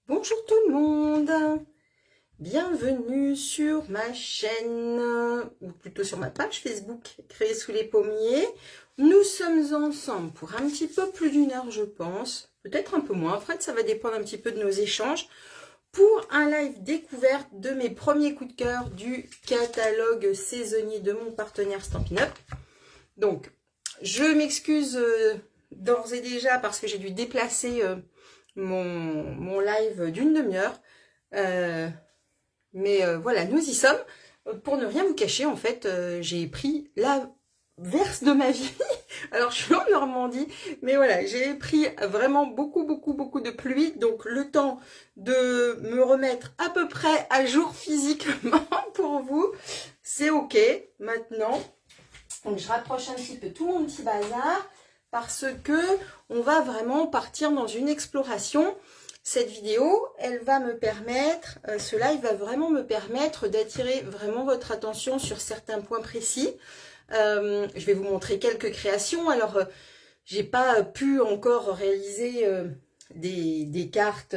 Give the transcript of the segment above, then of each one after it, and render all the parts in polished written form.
Bonjour tout le monde, bienvenue sur ma chaîne, ou plutôt sur ma page Facebook, Créer sous les pommiers. Nous sommes ensemble pour un petit peu plus d'une heure je pense, peut-être un peu moins, en fait ça va dépendre un petit peu de nos échanges, pour un live découverte de mes premiers coups de cœur du catalogue saisonnier de mon partenaire Stampin' Up. Donc, je m'excuse d'ores et déjà parce que j'ai dû déplacer mon live d'une demi-heure. Voilà, nous y sommes. Pour ne rien vous cacher, en fait, j'ai pris la verse de ma vie. Alors, je suis en Normandie, mais voilà, j'ai pris vraiment beaucoup de pluie. Donc, le temps de me remettre à peu près à jour physiquement pour vous, c'est OK maintenant. Donc, je rapproche un petit peu tout mon petit bazar parce que on va vraiment partir dans une exploration. Cette vidéo, elle va me permettre, ce live va vraiment me permettre d'attirer vraiment votre attention sur certains points précis. Je vais vous montrer quelques créations. Alors, j'ai pas pu encore réaliser des cartes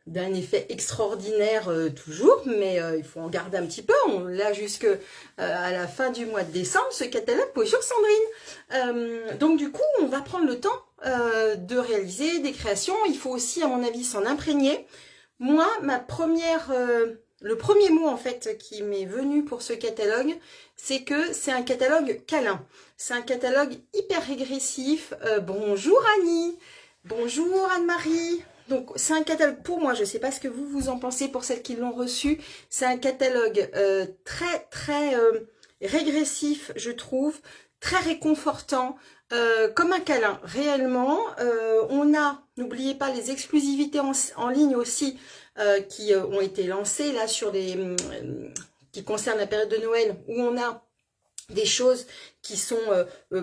d'un effet extraordinaire toujours, mais il faut en garder un petit peu. On l'a jusque à la fin du mois de décembre, ce catalogue Potion Sandrine. Donc du coup, on va prendre le temps de réaliser des créations. Il faut aussi, à mon avis, s'en imprégner. Moi, le premier mot en fait qui m'est venu pour ce catalogue, c'est que c'est un catalogue câlin. C'est un catalogue hyper régressif. Bonjour Annie, bonjour Anne-Marie. Donc c'est un catalogue pour moi, je ne sais pas ce que vous en pensez pour celles qui l'ont reçu. C'est un catalogue très régressif, je trouve, très réconfortant, comme un câlin. Réellement, on a, n'oubliez pas, les exclusivités en ligne aussi qui ont été lancées là sur qui concernent la période de Noël, où on a des choses qui sont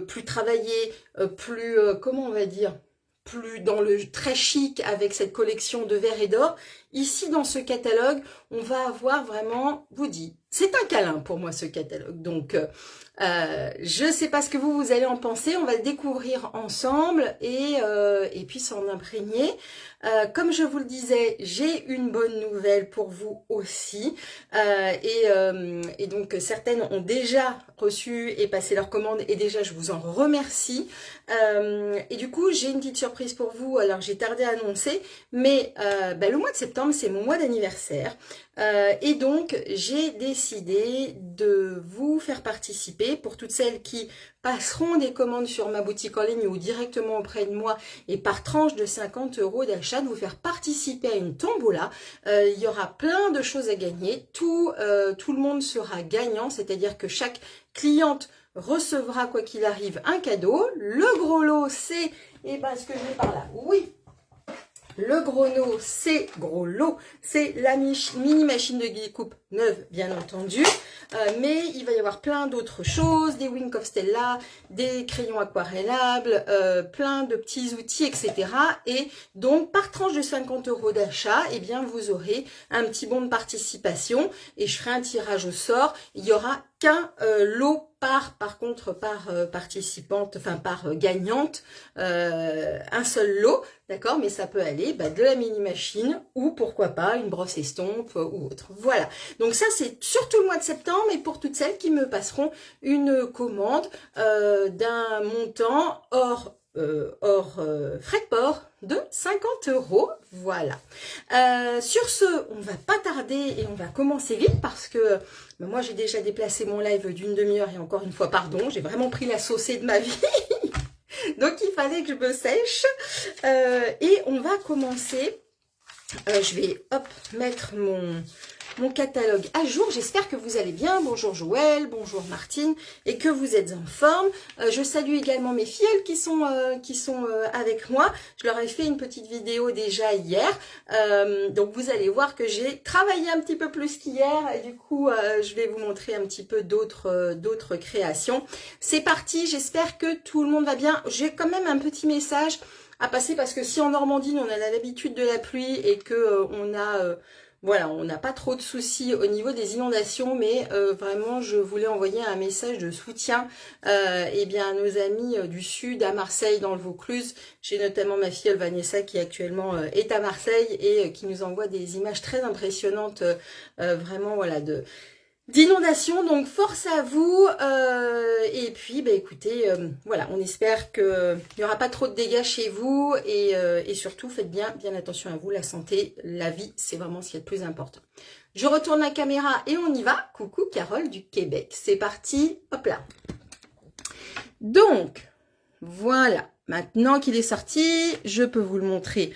plus travaillées, plus, comment on va dire, plus dans le très chic avec cette collection de verre et d'or. Ici, dans ce catalogue, on va avoir vraiment, vous dit, c'est un câlin pour moi ce catalogue. Donc, je ne sais pas ce que vous allez en penser. On va le découvrir ensemble et puis s'en imprégner. Comme je vous le disais, j'ai une bonne nouvelle pour vous aussi. Et donc, certaines ont déjà reçu et passé leur commande. Et déjà, je vous en remercie. Et du coup, j'ai une petite surprise pour vous. Alors, j'ai tardé à annoncer. Mais le mois de septembre, c'est mon mois d'anniversaire. Et donc, j'ai décidé de vous faire participer pour toutes celles qui passeront des commandes sur ma boutique en ligne ou directement auprès de moi et par tranche de 50 € d'achat, de vous faire participer à une tombola. Il y aura plein de choses à gagner. Tout le monde sera gagnant, c'est-à-dire que chaque cliente recevra, quoi qu'il arrive, un cadeau. Le gros lot, c'est, ce que je vais par là, oui. Le gros lot, c'est la mini machine de découpe neuve, bien entendu. Mais il va y avoir plein d'autres choses, des Wink of Stella, des crayons aquarellables, plein de petits outils, etc. Et donc, par tranche de 50 € d'achat, eh bien, vous aurez un petit bon de participation et je ferai un tirage au sort. Il y aura qu'un lot par participante, enfin par gagnante, un seul lot, d'accord, mais ça peut aller de la mini machine ou pourquoi pas une brosse estompe ou autre. Voilà, donc ça c'est surtout le mois de septembre et pour toutes celles qui me passeront une commande d'un montant hors frais de port de 50 €. Voilà. Sur ce, on va pas tarder et on va commencer vite parce que moi j'ai déjà déplacé mon live d'une demi-heure et encore une fois pardon, j'ai vraiment pris la saucée de ma vie. Donc il fallait que je me sèche. Et on va commencer. Je vais mettre mon catalogue à jour. J'espère que vous allez bien. Bonjour Joël, bonjour Martine et que vous êtes en forme. Je salue également mes filles qui sont avec moi. Je leur ai fait une petite vidéo déjà hier. Donc vous allez voir que j'ai travaillé un petit peu plus qu'hier et du coup je vais vous montrer un petit peu d'autres créations. C'est parti, j'espère que tout le monde va bien. J'ai quand même un petit message à passer parce que si en Normandie on a l'habitude de la pluie et que on a voilà, on n'a pas trop de soucis au niveau des inondations, mais vraiment, je voulais envoyer un message de soutien eh bien, à nos amis du sud, à Marseille, dans le Vaucluse. J'ai notamment ma fille Vanessa qui actuellement est à Marseille et qui nous envoie des images très impressionnantes, vraiment, voilà, d'inondation. Donc force à vous, et puis bah écoutez, voilà, on espère que il n'y aura pas trop de dégâts chez vous, et surtout faites bien attention à vous, la santé, la vie, c'est vraiment ce qui est le plus important. Je retourne la caméra et on y va. Coucou Carole du Québec, c'est parti, hop là. Donc voilà, maintenant qu'il est sorti, je peux vous le montrer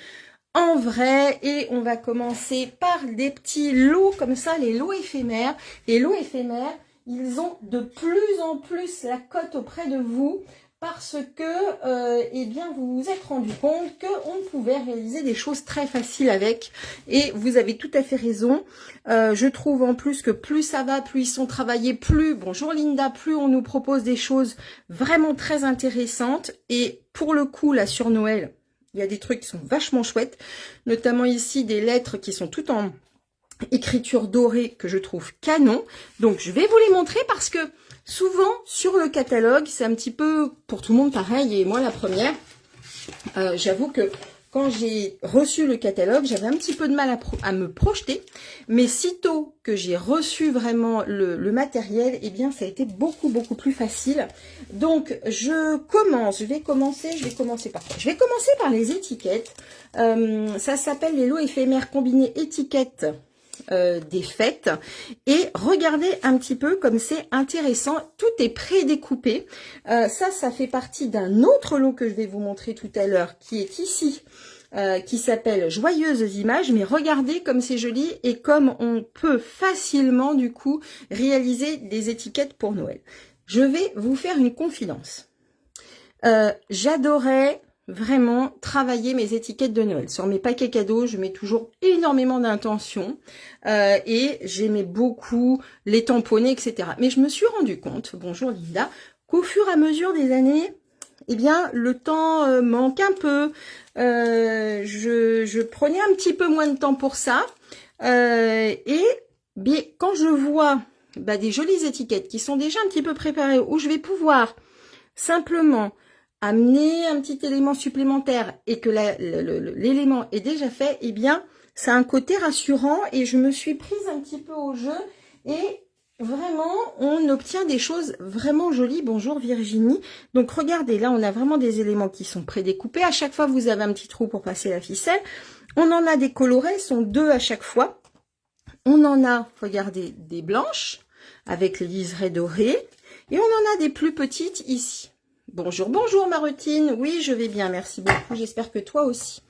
en vrai, et on va commencer par des petits lots comme ça, les lots éphémères. Les lots éphémères, ils ont de plus en plus la cote auprès de vous parce que, eh bien, vous vous êtes rendu compte qu'on pouvait réaliser des choses très faciles avec, et vous avez tout à fait raison. Je trouve en plus que plus ça va, plus ils sont travaillés, plus, bonjour Linda, plus on nous propose des choses vraiment très intéressantes, et pour le coup, là, sur Noël, il y a des trucs qui sont vachement chouettes, notamment ici des lettres qui sont toutes en écriture dorée que je trouve canon. Donc je vais vous les montrer parce que souvent sur le catalogue, c'est un petit peu pour tout le monde pareil, et moi la première, j'avoue que quand j'ai reçu le catalogue, j'avais un petit peu de mal à me projeter, mais sitôt que j'ai reçu vraiment le matériel, eh bien ça a été beaucoup plus facile. Donc je vais commencer par quoi? Je vais commencer par les étiquettes. Ça s'appelle les lots éphémères combinés étiquettes des fêtes, et regardez un petit peu comme c'est intéressant, tout est prédécoupé. Ça fait partie d'un autre lot que je vais vous montrer tout à l'heure, qui est ici, qui s'appelle Joyeuses images, mais regardez comme c'est joli et comme on peut facilement du coup réaliser des étiquettes pour Noël. Je vais vous faire une confidence. J'adorais vraiment travailler mes étiquettes de Noël. Sur mes paquets cadeaux, je mets toujours énormément d'intention, et j'aimais beaucoup les tamponner, etc. Mais je me suis rendu compte, bonjour Linda, qu'au fur et à mesure des années, eh bien, le temps manque un peu. Je prenais un petit peu moins de temps pour ça. Et bien, quand je vois des jolies étiquettes qui sont déjà un petit peu préparées, où je vais pouvoir simplement amener un petit élément supplémentaire et que l'élément est déjà fait, eh bien, ça a un côté rassurant, et je me suis prise un petit peu au jeu, et vraiment, on obtient des choses vraiment jolies. Bonjour Virginie. Donc, regardez, là, on a vraiment des éléments qui sont prédécoupés. À chaque fois, vous avez un petit trou pour passer la ficelle. On en a des colorés, sont 2 à chaque fois. On en a, regardez, des blanches avec les liserés dorés. Et on en a des plus petites ici. Bonjour, bonjour Marutine. Oui, je vais bien, merci beaucoup. J'espère que toi aussi.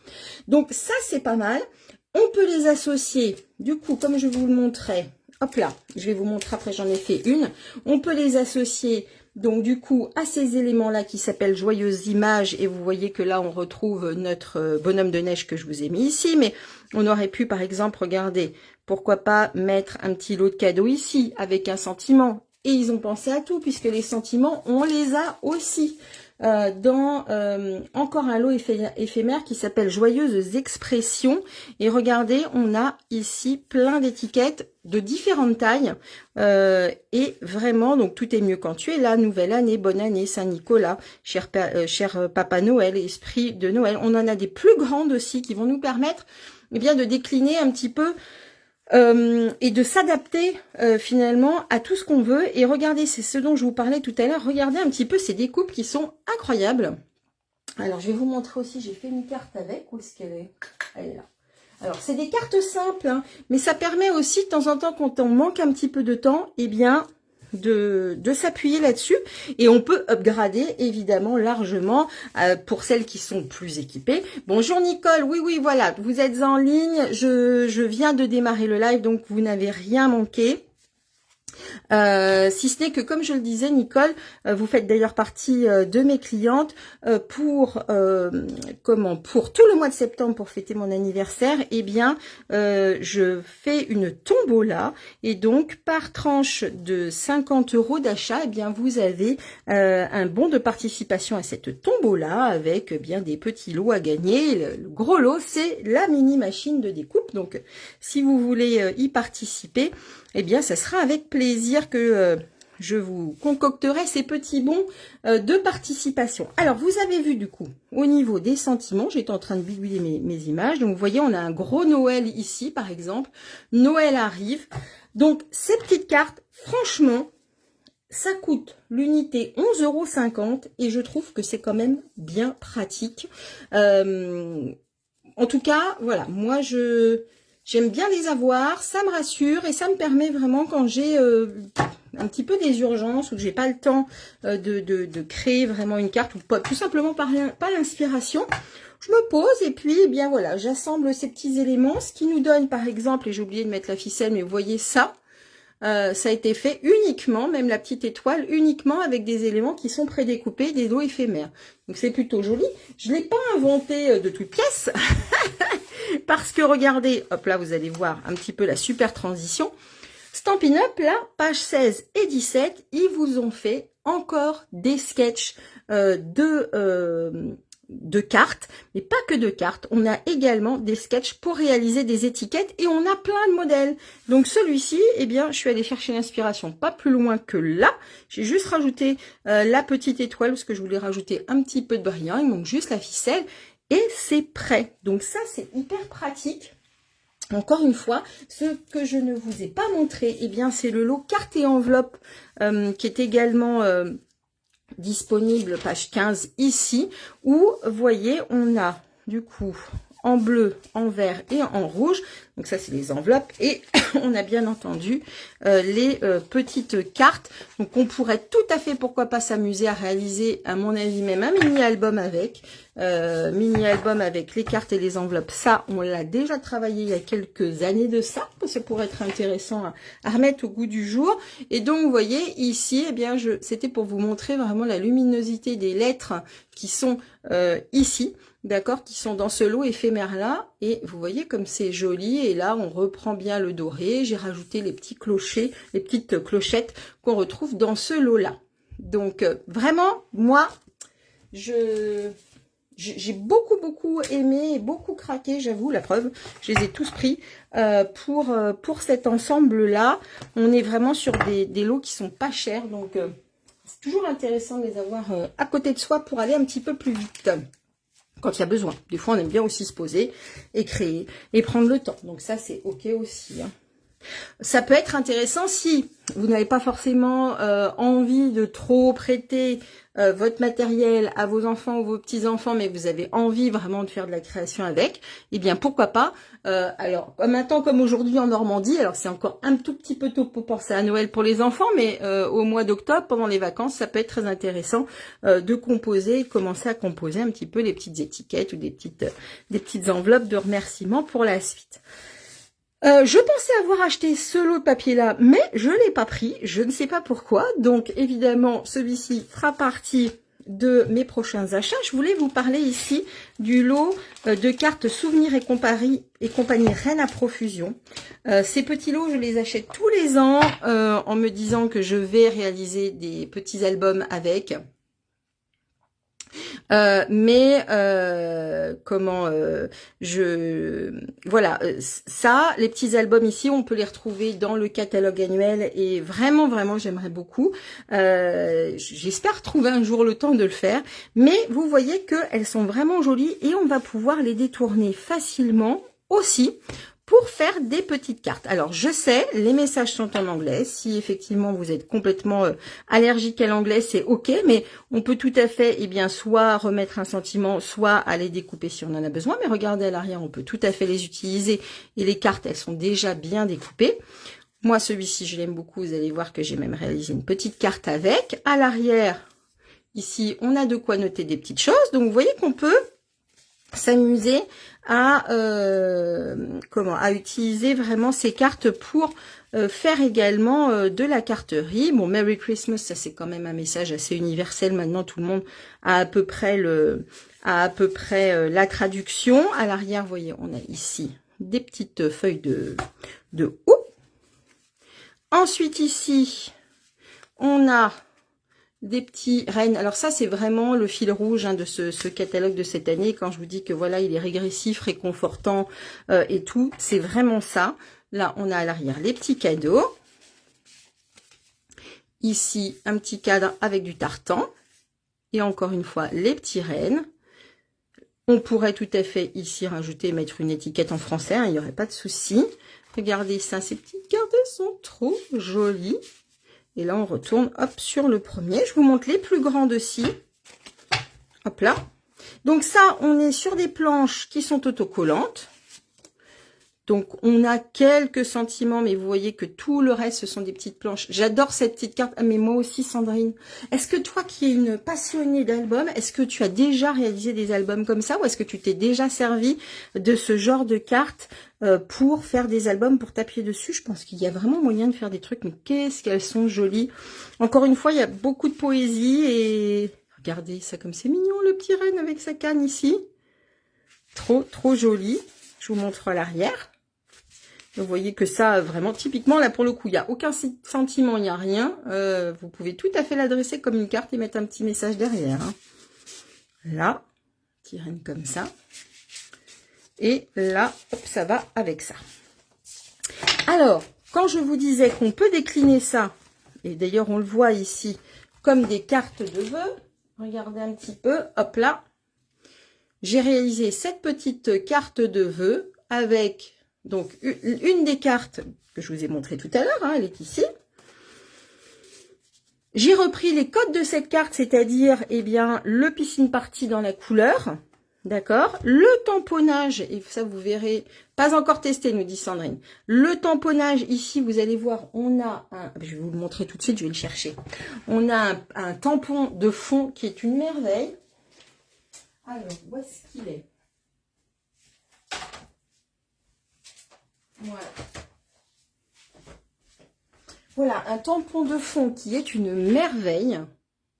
Donc ça, c'est pas mal. On peut les associer, du coup, comme je vous le montrais. Hop là, je vais vous montrer après, j'en ai fait une. On peut les associer, donc du coup, à ces éléments-là qui s'appellent Joyeuses images. Et vous voyez que là, on retrouve notre bonhomme de neige que je vous ai mis ici. Mais on aurait pu, par exemple, regarder, pourquoi pas mettre un petit lot de cadeaux ici, avec un sentiment. Et ils ont pensé à tout, puisque les sentiments, on les a aussi dans encore un lot éphémère qui s'appelle Joyeuses expressions. Et regardez, on a ici plein d'étiquettes de différentes tailles. Et vraiment, donc tout est mieux quand tu es là. Nouvelle année, bonne année, Saint-Nicolas, cher Papa Noël, esprit de Noël. On en a des plus grandes aussi qui vont nous permettre bien de décliner un petit peu et de s'adapter finalement à tout ce qu'on veut. Et regardez, c'est ce dont je vous parlais tout à l'heure, regardez un petit peu ces découpes qui sont incroyables. Alors je vais vous montrer aussi, j'ai fait une carte avec, où est-ce qu'elle est? Elle est là. Alors c'est des cartes simples, hein, mais ça permet aussi de temps en temps, quand on manque un petit peu de temps, eh bien de s'appuyer là-dessus, et on peut upgrader évidemment largement pour celles qui sont plus équipées. Bonjour Nicole, oui voilà, vous êtes en ligne, je viens de démarrer le live, donc vous n'avez rien manqué. Si ce n'est que, comme je le disais, Nicole, vous faites d'ailleurs partie de mes clientes pour tout le mois de septembre pour fêter mon anniversaire. Eh bien, je fais une tombola et donc par tranche de 50 € d'achat, eh bien vous avez un bon de participation à cette tombola avec bien des petits lots à gagner. Le gros lot, c'est la mini machine de découpe. Donc, si vous voulez y participer, eh bien, ça sera avec plaisir que je vous concocterai ces petits bons de participation. Alors, vous avez vu du coup, au niveau des sentiments, j'étais en train de bidouiller mes images. Donc, vous voyez, on a un gros Noël ici, par exemple. Noël arrive. Donc, ces petites cartes, franchement, ça coûte l'unité 11,50 € et je trouve que c'est quand même bien pratique. En tout cas, voilà, moi, j'aime bien les avoir, ça me rassure et ça me permet vraiment quand j'ai un petit peu des urgences ou que j'ai pas le temps de créer vraiment une carte ou pas, tout simplement pas l'inspiration, je me pose et puis eh bien voilà, j'assemble ces petits éléments, ce qui nous donne par exemple, et j'ai oublié de mettre la ficelle, mais vous voyez ça, ça a été fait uniquement, même la petite étoile, uniquement avec des éléments qui sont prédécoupés, des dos éphémères. Donc c'est plutôt joli. Je ne l'ai pas inventé de toutes pièces. Parce que regardez, hop là, vous allez voir un petit peu la super transition. Stampin' Up, là, page 16 et 17, ils vous ont fait encore des sketchs de cartes, mais pas que de cartes. On a également des sketchs pour réaliser des étiquettes et on a plein de modèles. Donc celui-ci, eh bien, je suis allée chercher l'inspiration pas plus loin que là. J'ai juste rajouté la petite étoile parce que je voulais rajouter un petit peu de brillant. Il manque juste la ficelle. Et c'est prêt. Donc ça, c'est hyper pratique. Encore une fois, ce que je ne vous ai pas montré, eh bien, c'est le lot carte et enveloppe qui est également disponible, page 15 ici, où, vous voyez, on a du coup en bleu, en vert et en rouge. Donc ça, c'est les enveloppes. Et on a bien entendu les petites cartes. Donc on pourrait tout à fait, pourquoi pas, s'amuser à réaliser, à mon avis, même un mini-album avec. Mini-album avec les cartes et les enveloppes. Ça, on l'a déjà travaillé il y a quelques années de ça. Ça pourrait être intéressant à remettre au goût du jour. Et donc, vous voyez, ici, eh bien, c'était pour vous montrer vraiment la luminosité des lettres qui sont ici. D'accord, qui sont dans ce lot éphémère là, et vous voyez comme c'est joli, et là on reprend bien le doré, j'ai rajouté les petits clochers, les petites clochettes qu'on retrouve dans ce lot là. Donc vraiment, moi, j'ai beaucoup aimé et beaucoup craqué, j'avoue, la preuve, je les ai tous pris pour cet ensemble là. On est vraiment sur des lots qui sont pas chers, donc c'est toujours intéressant de les avoir à côté de soi pour aller un petit peu plus vite. Quand il y a besoin. Des fois, on aime bien aussi se poser et créer et prendre le temps. Donc ça, c'est OK aussi. Hein. Ça peut être intéressant si vous n'avez pas forcément envie de trop prêter votre matériel à vos enfants ou vos petits-enfants, mais vous avez envie vraiment de faire de la création avec, eh bien pourquoi pas. Alors maintenant comme aujourd'hui en Normandie, alors c'est encore un tout petit peu tôt pour penser à Noël pour les enfants, mais au mois d'octobre, pendant les vacances, ça peut être très intéressant de composer, commencer à composer un petit peu les petites étiquettes ou des petites enveloppes de remerciements pour la suite. Je pensais avoir acheté ce lot de papier là, mais je l'ai pas pris, je ne sais pas pourquoi. Donc évidemment, celui-ci fera partie de mes prochains achats. Je voulais vous parler ici du lot de cartes souvenirs et compagnie Reine à profusion. Ces petits lots, je les achète tous les ans en me disant que je vais réaliser des petits albums avec. Voilà, ça, les petits albums ici, on peut les retrouver dans le catalogue annuel et vraiment, j'aimerais beaucoup. J'espère trouver un jour le temps de le faire, mais vous voyez qu'elles sont vraiment jolies et on va pouvoir les détourner facilement aussi pour faire des petites cartes. Alors, je sais, les messages sont en anglais. Si effectivement vous êtes complètement allergique à l'anglais, c'est OK, mais on peut tout à fait, eh bien, soit remettre un sentiment, soit aller découper si on en a besoin. Mais regardez à l'arrière, on peut tout à fait les utiliser. Et les cartes, elles sont déjà bien découpées. Moi, celui-ci, je l'aime beaucoup. Vous allez voir que j'ai même réalisé une petite carte avec. À l'arrière, ici, on a de quoi noter des petites choses. Donc, vous voyez qu'on peut s'amuser à à utiliser vraiment ces cartes pour faire également de la carterie. Bon, Merry Christmas, ça c'est quand même un message assez universel. Maintenant, tout le monde a à peu près la traduction. À l'arrière, vous voyez, on a ici des petites feuilles de houx. Ensuite, ici, on a des petits rennes. Alors ça, c'est vraiment le fil rouge de ce catalogue de cette année. Quand je vous dis que voilà, il est régressif, réconfortant et tout, c'est vraiment ça. Là, on a à l'arrière les petits cadeaux. Ici, un petit cadre avec du tartan. Et encore une fois, les petits rennes. On pourrait tout à fait ici rajouter, mettre une étiquette en français, il n'y aurait pas de souci. Regardez ça, ces petites cartes sont trop jolies. Et là, on retourne, hop, sur le premier. Je vous montre les plus grands aussi. Hop là. Donc ça, on est sur des planches qui sont autocollantes. Donc, on a quelques sentiments, mais vous voyez que tout le reste, ce sont des petites planches. J'adore cette petite carte. Ah, mais moi aussi, Sandrine. Est-ce que toi, qui es une passionnée d'albums, est-ce que tu as déjà réalisé des albums comme ça ou est-ce que tu t'es déjà servi de ce genre de cartes pour faire des albums, pour t'appuyer dessus? Je pense qu'il y a vraiment moyen de faire des trucs, mais qu'est-ce qu'elles sont jolies. Encore une fois, il y a beaucoup de poésie et... Regardez ça comme c'est mignon, le petit renne avec sa canne ici. Trop, trop joli. Je vous montre l'arrière. Vous voyez que ça, vraiment, typiquement, là, pour le coup, il n'y a aucun sentiment, il n'y a rien. Vous pouvez tout à fait l'adresser comme une carte et mettre un petit message derrière. Hein. Là, petit renne comme ça. Et là, hop, ça va avec ça. Alors, quand je vous disais qu'on peut décliner ça, et d'ailleurs, on le voit ici, comme des cartes de vœux, regardez un petit peu, hop là, j'ai réalisé cette petite carte de vœux avec... Donc, une des cartes que je vous ai montré tout à l'heure, hein, elle est ici. J'ai repris les codes de cette carte, c'est-à-dire, eh bien, le piscine party dans la couleur, d'accord. Le tamponnage, et ça vous verrez, pas encore testé, nous dit Sandrine. Le tamponnage, ici, vous allez voir, on a un, je vais vous le montrer tout de suite, je vais le chercher. On a un tampon de fond qui est une merveille. Alors, où est-ce qu'il est? Voilà. Voilà, un tampon de fond qui est une merveille.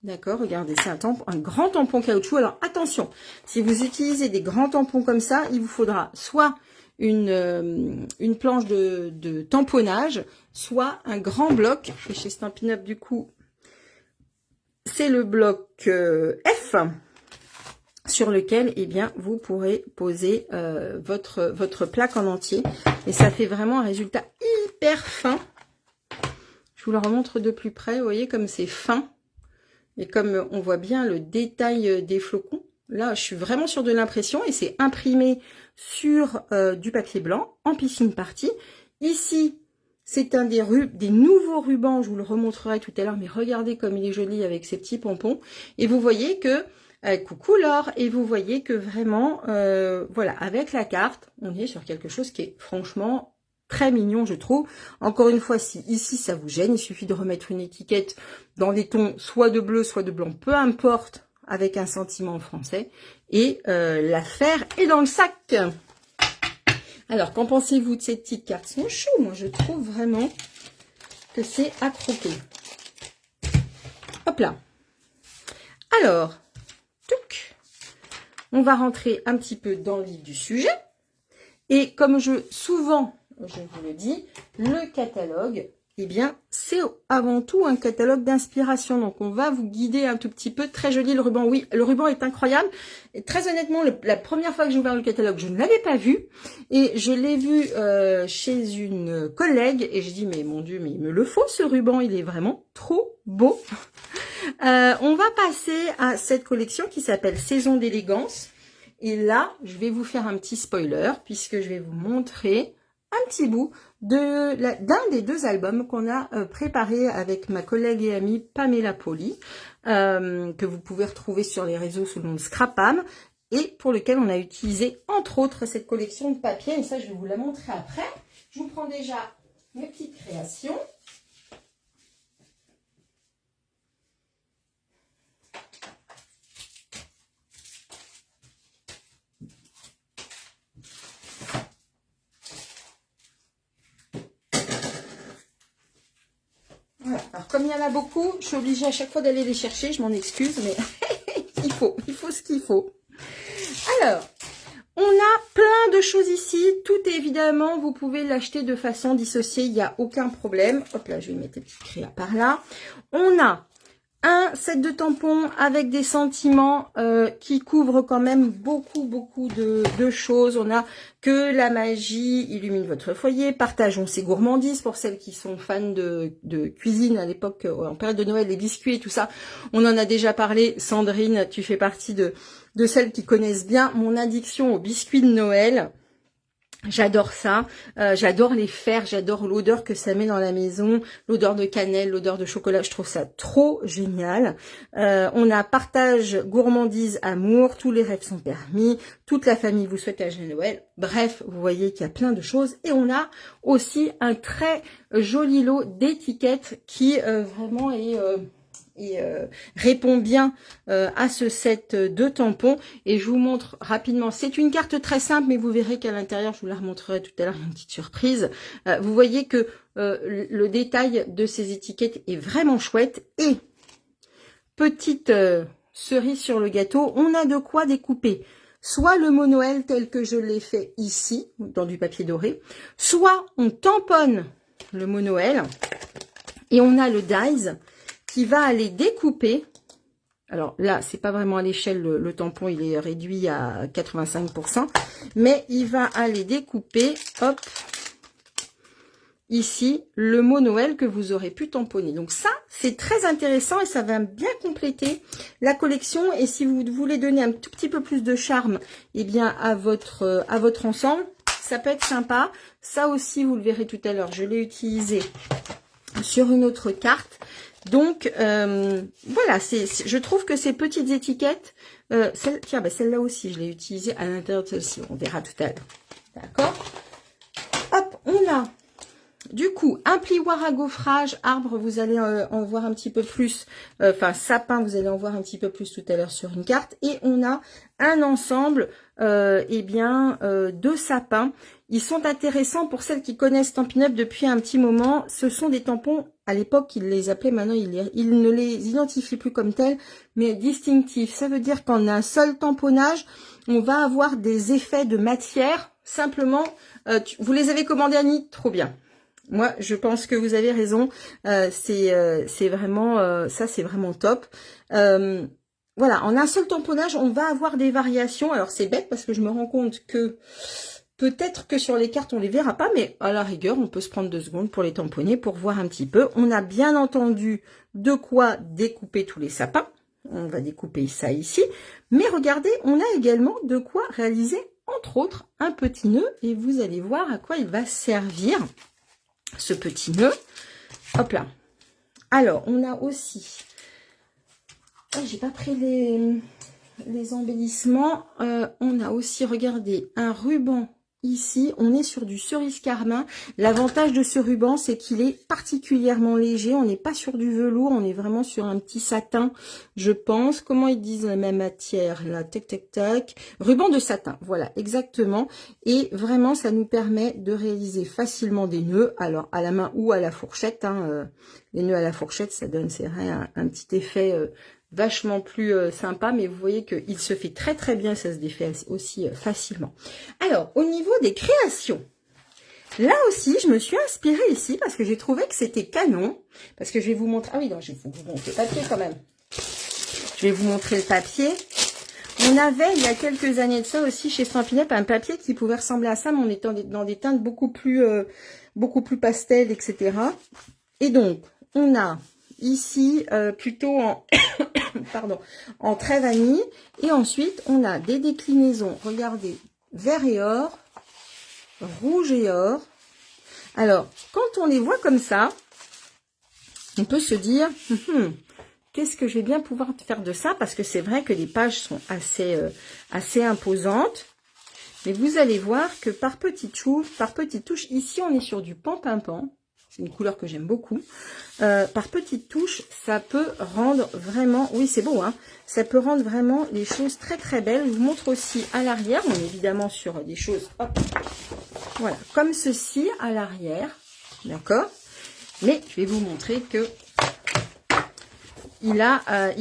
D'accord, regardez, c'est un grand tampon caoutchouc. Alors, attention, si vous utilisez des grands tampons comme ça, il vous faudra soit une planche de tamponnage, soit un grand bloc. Et chez Stampin' Up, du coup, c'est le bloc F, sur lequel, eh bien, vous pourrez poser votre plaque en entier. Et ça fait vraiment un résultat hyper fin. Je vous le remontre de plus près, vous voyez comme c'est fin. Et comme on voit bien le détail des flocons. Là, je suis vraiment sur de l'impression et c'est imprimé sur du papier blanc en piscine party. Ici, c'est un des nouveaux rubans, je vous le remontrerai tout à l'heure, mais regardez comme il est joli avec ces petits pompons. Et vous voyez que... coucou Laure, et vous voyez que vraiment, voilà, avec la carte, on est sur quelque chose qui est franchement très mignon, je trouve. Encore une fois, si ici ça vous gêne, il suffit de remettre une étiquette dans des tons soit de bleu, soit de blanc, peu importe, avec un sentiment français, et l'affaire est dans le sac. Alors, qu'en pensez-vous de ces petites cartes? Elles sont chaudes, moi je trouve vraiment que c'est à croquer. Hop là. Alors, on va rentrer un petit peu dans le vif du sujet. Et comme souvent, je vous le dis, le catalogue, eh bien, c'est avant tout un catalogue d'inspiration. Donc, on va vous guider un tout petit peu. Très joli le ruban. Oui, le ruban est incroyable. Et très honnêtement, la première fois que j'ai ouvert le catalogue, je ne l'avais pas vu. Et je l'ai vu chez une collègue. Et je dis, mais mon Dieu, mais il me le faut ce ruban. Il est vraiment trop beau. On va passer à cette collection qui s'appelle Saison d'élégance. Et là, je vais vous faire un petit spoiler puisque je vais vous montrer un petit bout d'un des deux albums qu'on a préparé avec ma collègue et amie Pamela Poli, que vous pouvez retrouver sur les réseaux sous le nom de Scrapam, et pour lequel on a utilisé entre autres cette collection de papier. Et ça, je vais vous la montrer après. Je vous prends déjà mes petites créations. comme il y en a beaucoup, je suis obligée à chaque fois d'aller les chercher. Je m'en excuse, mais il faut ce qu'il faut. Alors, on a plein de choses ici. Tout évidemment, vous pouvez l'acheter de façon dissociée. Il n'y a aucun problème. Hop là, je vais mettre les petites crayons par là. On a un set de tampons avec des sentiments qui couvrent quand même beaucoup de choses. On a que la magie illumine votre foyer. Partageons ses gourmandises pour celles qui sont fans de cuisine à l'époque, en période de Noël, les biscuits et tout ça. On en a déjà parlé. Sandrine, tu fais partie de celles qui connaissent bien mon addiction aux biscuits de Noël. J'adore ça, j'adore les faire, j'adore l'odeur que ça met dans la maison, l'odeur de cannelle, l'odeur de chocolat, je trouve ça trop génial. On a partage, gourmandise, amour, tous les rêves sont permis, toute la famille vous souhaite un joyeux Noël. Bref, vous voyez qu'il y a plein de choses. Et on a aussi un très joli lot d'étiquettes qui vraiment est... répond bien à ce set de tampons. Et je vous montre rapidement. C'est une carte très simple, mais vous verrez qu'à l'intérieur, je vous la remontrerai tout à l'heure, il y a une petite surprise. Vous voyez que le détail de ces étiquettes est vraiment chouette. Et petite cerise sur le gâteau, on a de quoi découper soit le mot Noël tel que je l'ai fait ici, dans du papier doré, soit on tamponne le mot Noël et on a le dies qui va aller découper. Alors là, c'est pas vraiment à l'échelle, le tampon, il est réduit à 85%, mais il va aller découper, hop, ici, le mot Noël que vous aurez pu tamponner. Donc ça, c'est très intéressant et ça va bien compléter la collection. Et si vous voulez donner un tout petit peu plus de charme, eh bien, à votre ensemble, ça peut être sympa. Ça aussi, vous le verrez tout à l'heure, je l'ai utilisé sur une autre carte. Donc, voilà, je trouve que ces petites étiquettes, tiens, bah, celle-là aussi, je l'ai utilisée à l'intérieur de celle-ci, on verra tout à l'heure. D'accord? Hop, on a, du coup, un plioir à gaufrage, arbre, vous allez en voir un petit peu plus, enfin, sapin, vous allez en voir un petit peu plus tout à l'heure sur une carte. Et on a un ensemble, eh bien, de sapins. Ils sont intéressants pour celles qui connaissent Stampin' Up depuis un petit moment. Ce sont des tampons, à l'époque, ils les appelaient, maintenant, ils ne les identifient plus comme tels, mais distinctifs. Ça veut dire qu'en un seul tamponnage, on va avoir des effets de matière. Simplement, vous les avez commandés, Annie? Trop bien. Moi, je pense que vous avez raison. C'est vraiment, ça, c'est vraiment top. Voilà, en un seul tamponnage, on va avoir des variations. Alors, c'est bête parce que je me rends compte que peut-être que sur les cartes, on les verra pas, mais à la rigueur, on peut se prendre 2 secondes pour les tamponner, pour voir un petit peu. On a bien entendu de quoi découper tous les sapins. On va découper ça ici. Mais regardez, on a également de quoi réaliser, entre autres, un petit nœud. Et vous allez voir à quoi il va servir, ce petit nœud. Hop là. Alors, on a aussi... Oh, j'ai pas pris les embellissements. On a aussi, regardez, un ruban ici. On est sur du cerise carmin. L'avantage de ce ruban, c'est qu'il est particulièrement léger. On n'est pas sur du velours, on est vraiment sur un petit satin, je pense. Comment ils disent la même matière là? Tac, tac, tac. Ruban de satin, voilà, exactement. Et vraiment, ça nous permet de réaliser facilement des nœuds, alors à la main ou à la fourchette. Hein, les nœuds à la fourchette, ça donne, c'est vrai, un petit effet... vachement plus sympa, mais vous voyez qu'il se fait très très bien, ça se défait aussi facilement. Alors, au niveau des créations, là aussi, je me suis inspirée ici parce que j'ai trouvé que c'était canon. Parce que je vais vous montrer... Ah oui, non, je vais vous montrer le papier quand même. Je vais vous montrer le papier. On avait, il y a quelques années de ça aussi, chez Stampin' Up, un papier qui pouvait ressembler à ça, mais on était dans des teintes beaucoup plus pastel, etc. Et donc, on a... ici plutôt en pardon, en trait vanille, et ensuite on a des déclinaisons, regardez, vert et or, rouge et or. Alors quand on les voit comme ça, on peut se dire qu'est-ce que je vais bien pouvoir faire de ça, parce que c'est vrai que les pages sont assez imposantes, mais vous allez voir que par petites touches, ici on est sur du pan-pin-pan. C'est une couleur que j'aime beaucoup. Par petites touches, ça peut rendre vraiment... Oui, c'est beau, hein. Ça peut rendre vraiment les choses très, très belles. Je vous montre aussi à l'arrière. On est évidemment sur des choses... Hop, voilà, comme ceci à l'arrière. D'accord. Mais je vais vous montrer que il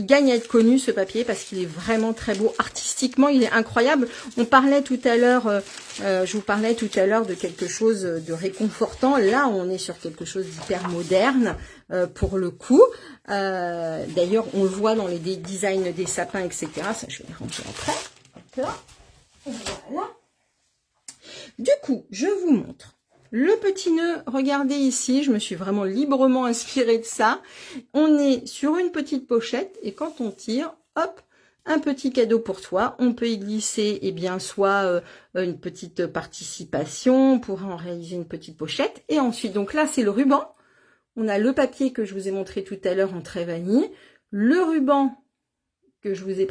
gagne à être connu, ce papier, parce qu'il est vraiment très beau. Artistiquement, il est incroyable. On parlait tout à l'heure, je vous parlais tout à l'heure de quelque chose de réconfortant. Là, on est sur quelque chose d'hyper moderne, pour le coup. D'ailleurs, on le voit dans les designs des sapins, etc. Ça, je vais les ranger après. Hop là. Voilà. Du coup, je vous montre. Le petit nœud, regardez ici, je me suis vraiment librement inspirée de ça. On est sur une petite pochette et quand on tire, hop, un petit cadeau pour toi. On peut y glisser, eh bien, soit une petite participation pour en réaliser une petite pochette. Et ensuite, donc là, c'est le ruban. On a le papier que je vous ai montré tout à l'heure en trait vanille, le ruban que je vous ai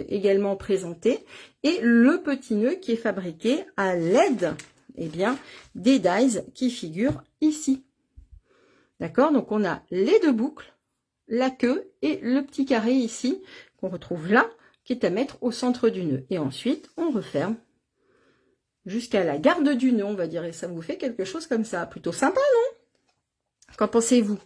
également présenté et le petit nœud qui est fabriqué à l'aide, eh bien, des dies qui figurent ici. D'accord? Donc, on a les deux boucles, la queue et le petit carré ici, qu'on retrouve là, qui est à mettre au centre du nœud. Et ensuite, on referme jusqu'à la garde du nœud, on va dire. Et ça vous fait quelque chose comme ça. Plutôt sympa, non? Qu'en pensez-vous?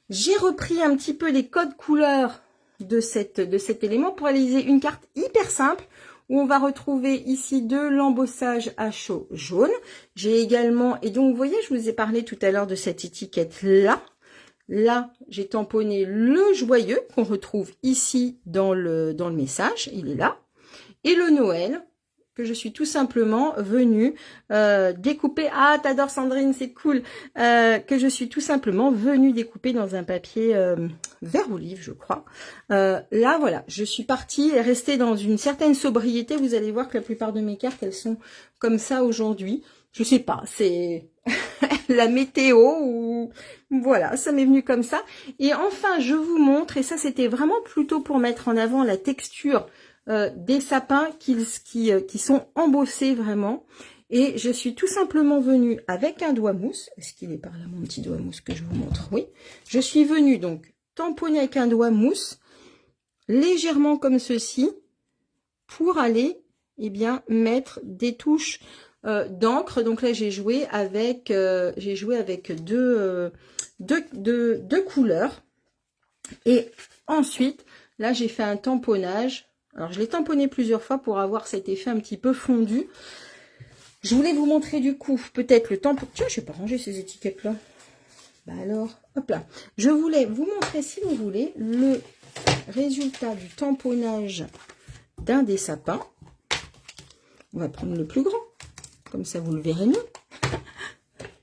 J'ai repris un petit peu les codes couleurs de cet élément pour réaliser une carte hyper simple où on va retrouver ici de l'embossage à chaud jaune. J'ai également, et donc vous voyez, je vous ai parlé tout à l'heure de cette étiquette là. Là, j'ai tamponné le joyeux qu'on retrouve ici dans le message, il est là. Et le Noël, que je suis tout simplement venue découper. Ah, t'adores Sandrine, c'est cool. Que je suis tout simplement venue découper dans un papier vert olive, je crois. Là, voilà, je suis partie et restée dans une certaine sobriété. Vous allez voir que la plupart de mes cartes, elles sont comme ça aujourd'hui. Je sais pas, c'est la météo ou voilà, ça m'est venu comme ça. Et enfin, je vous montre, et ça c'était vraiment plutôt pour mettre en avant la texture des sapins qui sont embossés vraiment. Et je suis tout simplement venue avec un doigt mousse. Est-ce qu'il est par là mon petit doigt mousse que je vous montre? Oui. Je suis venue donc tamponner avec un doigt mousse, légèrement comme ceci, pour aller, eh bien, mettre des touches d'encre. Donc là, j'ai joué avec deux couleurs. Et ensuite, là, j'ai fait un tamponnage. Alors, je l'ai tamponné plusieurs fois pour avoir cet effet un petit peu fondu. Je voulais vous montrer du coup, peut-être le tampon. Tiens, je n'ai pas rangé ces étiquettes-là. Bah alors, hop là. Je voulais vous montrer, si vous voulez, le résultat du tamponnage d'un des sapins. On va prendre le plus grand. Comme ça, vous le verrez mieux.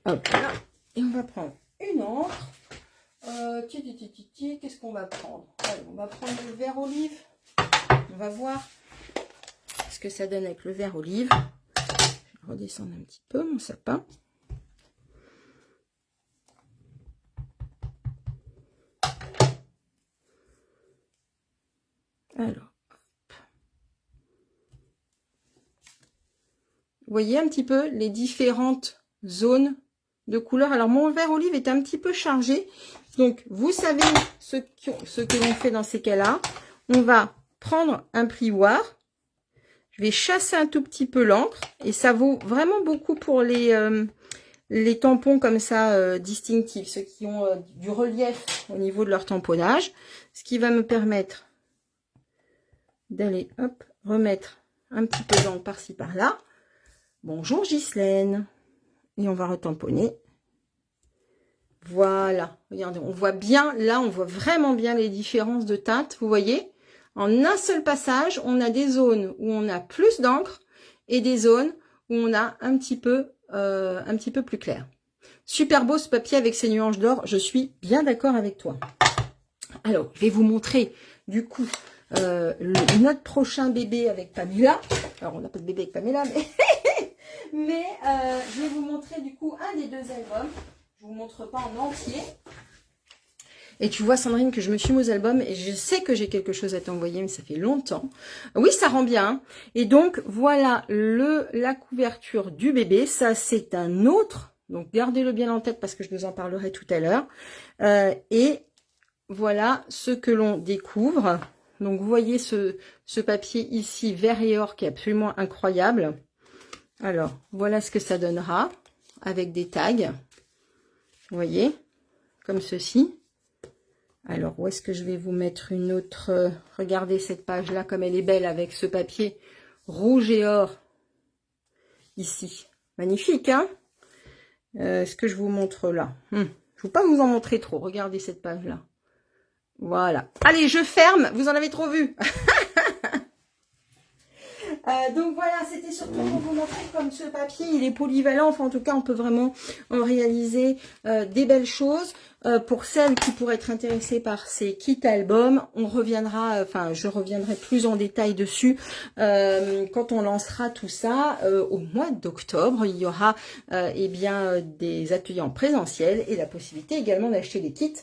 Hop là. Et on va prendre une encre. Qu'est-ce qu'on va prendre? Allez, on va prendre le vert olive. On va voir ce que ça donne avec le vert olive. Je vais redescendre un petit peu mon sapin. Alors, hop. Vous voyez un petit peu les différentes zones de couleurs. Alors, mon vert olive est un petit peu chargé. Donc, vous savez ce que l'on fait dans ces cas-là. On va prendre un plioir. Je vais chasser un tout petit peu l'encre. Et ça vaut vraiment beaucoup pour les tampons comme ça distinctifs. Ceux qui ont du relief au niveau de leur tamponnage. Ce qui va me permettre d'aller, hop, remettre un petit peu d'encre par-ci, par-là. Bonjour Ghislaine. Et on va retamponner. Voilà. Regardez, on voit bien, là, on voit vraiment bien les différences de teintes. Vous voyez? En un seul passage, on a des zones où on a plus d'encre et des zones où on a un petit peu plus clair. Super beau ce papier avec ses nuances d'or. Je suis bien d'accord avec toi. Alors, je vais vous montrer, du coup, notre prochain bébé avec Pamela. Alors, on n'a pas de bébé avec Pamela, mais je vais vous montrer, du coup, un des deux albums. Je vous montre pas en entier. Et tu vois, Sandrine, que je me suis mis aux albums et je sais que j'ai quelque chose à t'envoyer, mais ça fait longtemps. Oui, ça rend bien. Et donc, voilà la couverture du bébé. Ça, c'est un autre. Donc, gardez-le bien en tête parce que je vous en parlerai tout à l'heure. Et voilà ce que l'on découvre. Donc, vous voyez ce papier ici, vert et or, qui est absolument incroyable. Alors, voilà ce que ça donnera avec des tags. Vous voyez, comme ceci. Alors, où est-ce que je vais vous mettre une autre... regardez cette page-là, comme elle est belle, avec ce papier rouge et or. Ici. Magnifique, hein? Est-ce que je vous montre là? Je ne veux pas vous en montrer trop. Regardez cette page-là. Voilà. Allez, je ferme. Vous en avez trop vu. Donc voilà, c'était surtout pour vous montrer comme ce papier, il est polyvalent. Enfin, en tout cas, on peut vraiment en réaliser des belles choses. Pour celles qui pourraient être intéressées par ces kits albums, on reviendra, enfin, je reviendrai plus en détail dessus quand on lancera tout ça au mois d'octobre. Il y aura eh bien des ateliers en présentiel et la possibilité également d'acheter des kits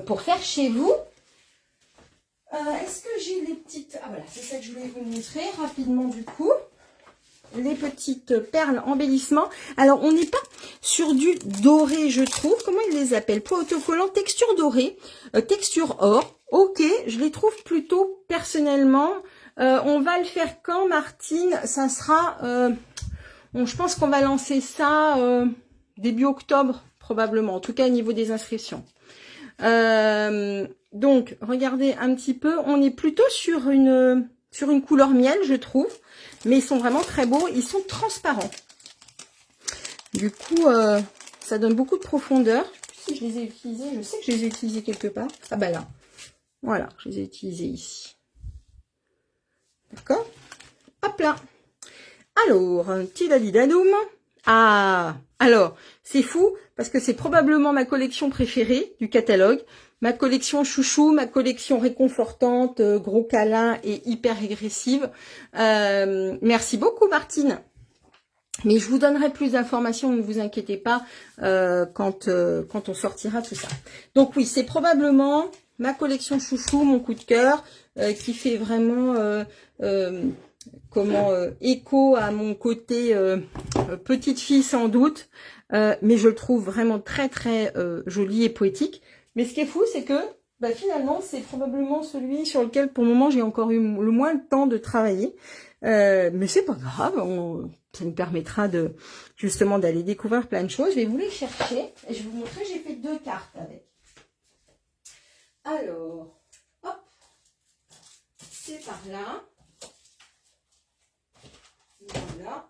pour faire chez vous. Est-ce que j'ai les petites... Ah voilà, c'est ça que je voulais vous montrer rapidement du coup. Les petites perles embellissement. Alors, on n'est pas sur du doré, je trouve. Comment ils les appellent? Poids autocollant, texture dorée, texture or. Ok, je les trouve plutôt personnellement. On va le faire quand, Martine? Ça sera... je pense qu'on va lancer ça début octobre, probablement. En tout cas, au niveau des inscriptions. Donc, regardez un petit peu, on est plutôt sur une couleur miel, je trouve, mais ils sont vraiment très beaux, ils sont transparents. Du coup, ça donne beaucoup de profondeur. Je sais plus si je les ai utilisés, je sais que je les ai utilisés quelque part. Ah bah là, voilà, je les ai utilisés ici. D'accord? Hop là. Alors, tidadidanoum. Ah, alors, c'est fou, parce que c'est probablement ma collection préférée du catalogue. Ma collection chouchou, ma collection réconfortante, gros câlin et hyper régressive. Merci beaucoup, Martine. Mais je vous donnerai plus d'informations, ne vous inquiétez pas, quand on sortira tout ça. Donc oui, c'est probablement ma collection chouchou, mon coup de cœur, qui fait vraiment... écho à mon côté petite fille sans doute, mais je le trouve vraiment très très joli et poétique. Mais ce qui est fou, c'est que finalement c'est probablement celui sur lequel pour le moment j'ai encore eu le moins de temps de travailler, mais c'est pas grave, ça nous permettra de justement d'aller découvrir plein de choses. Je vais vous les chercher et je vais vous montrer, j'ai fait 2 cartes avec. Alors, hop, c'est par là. Voilà.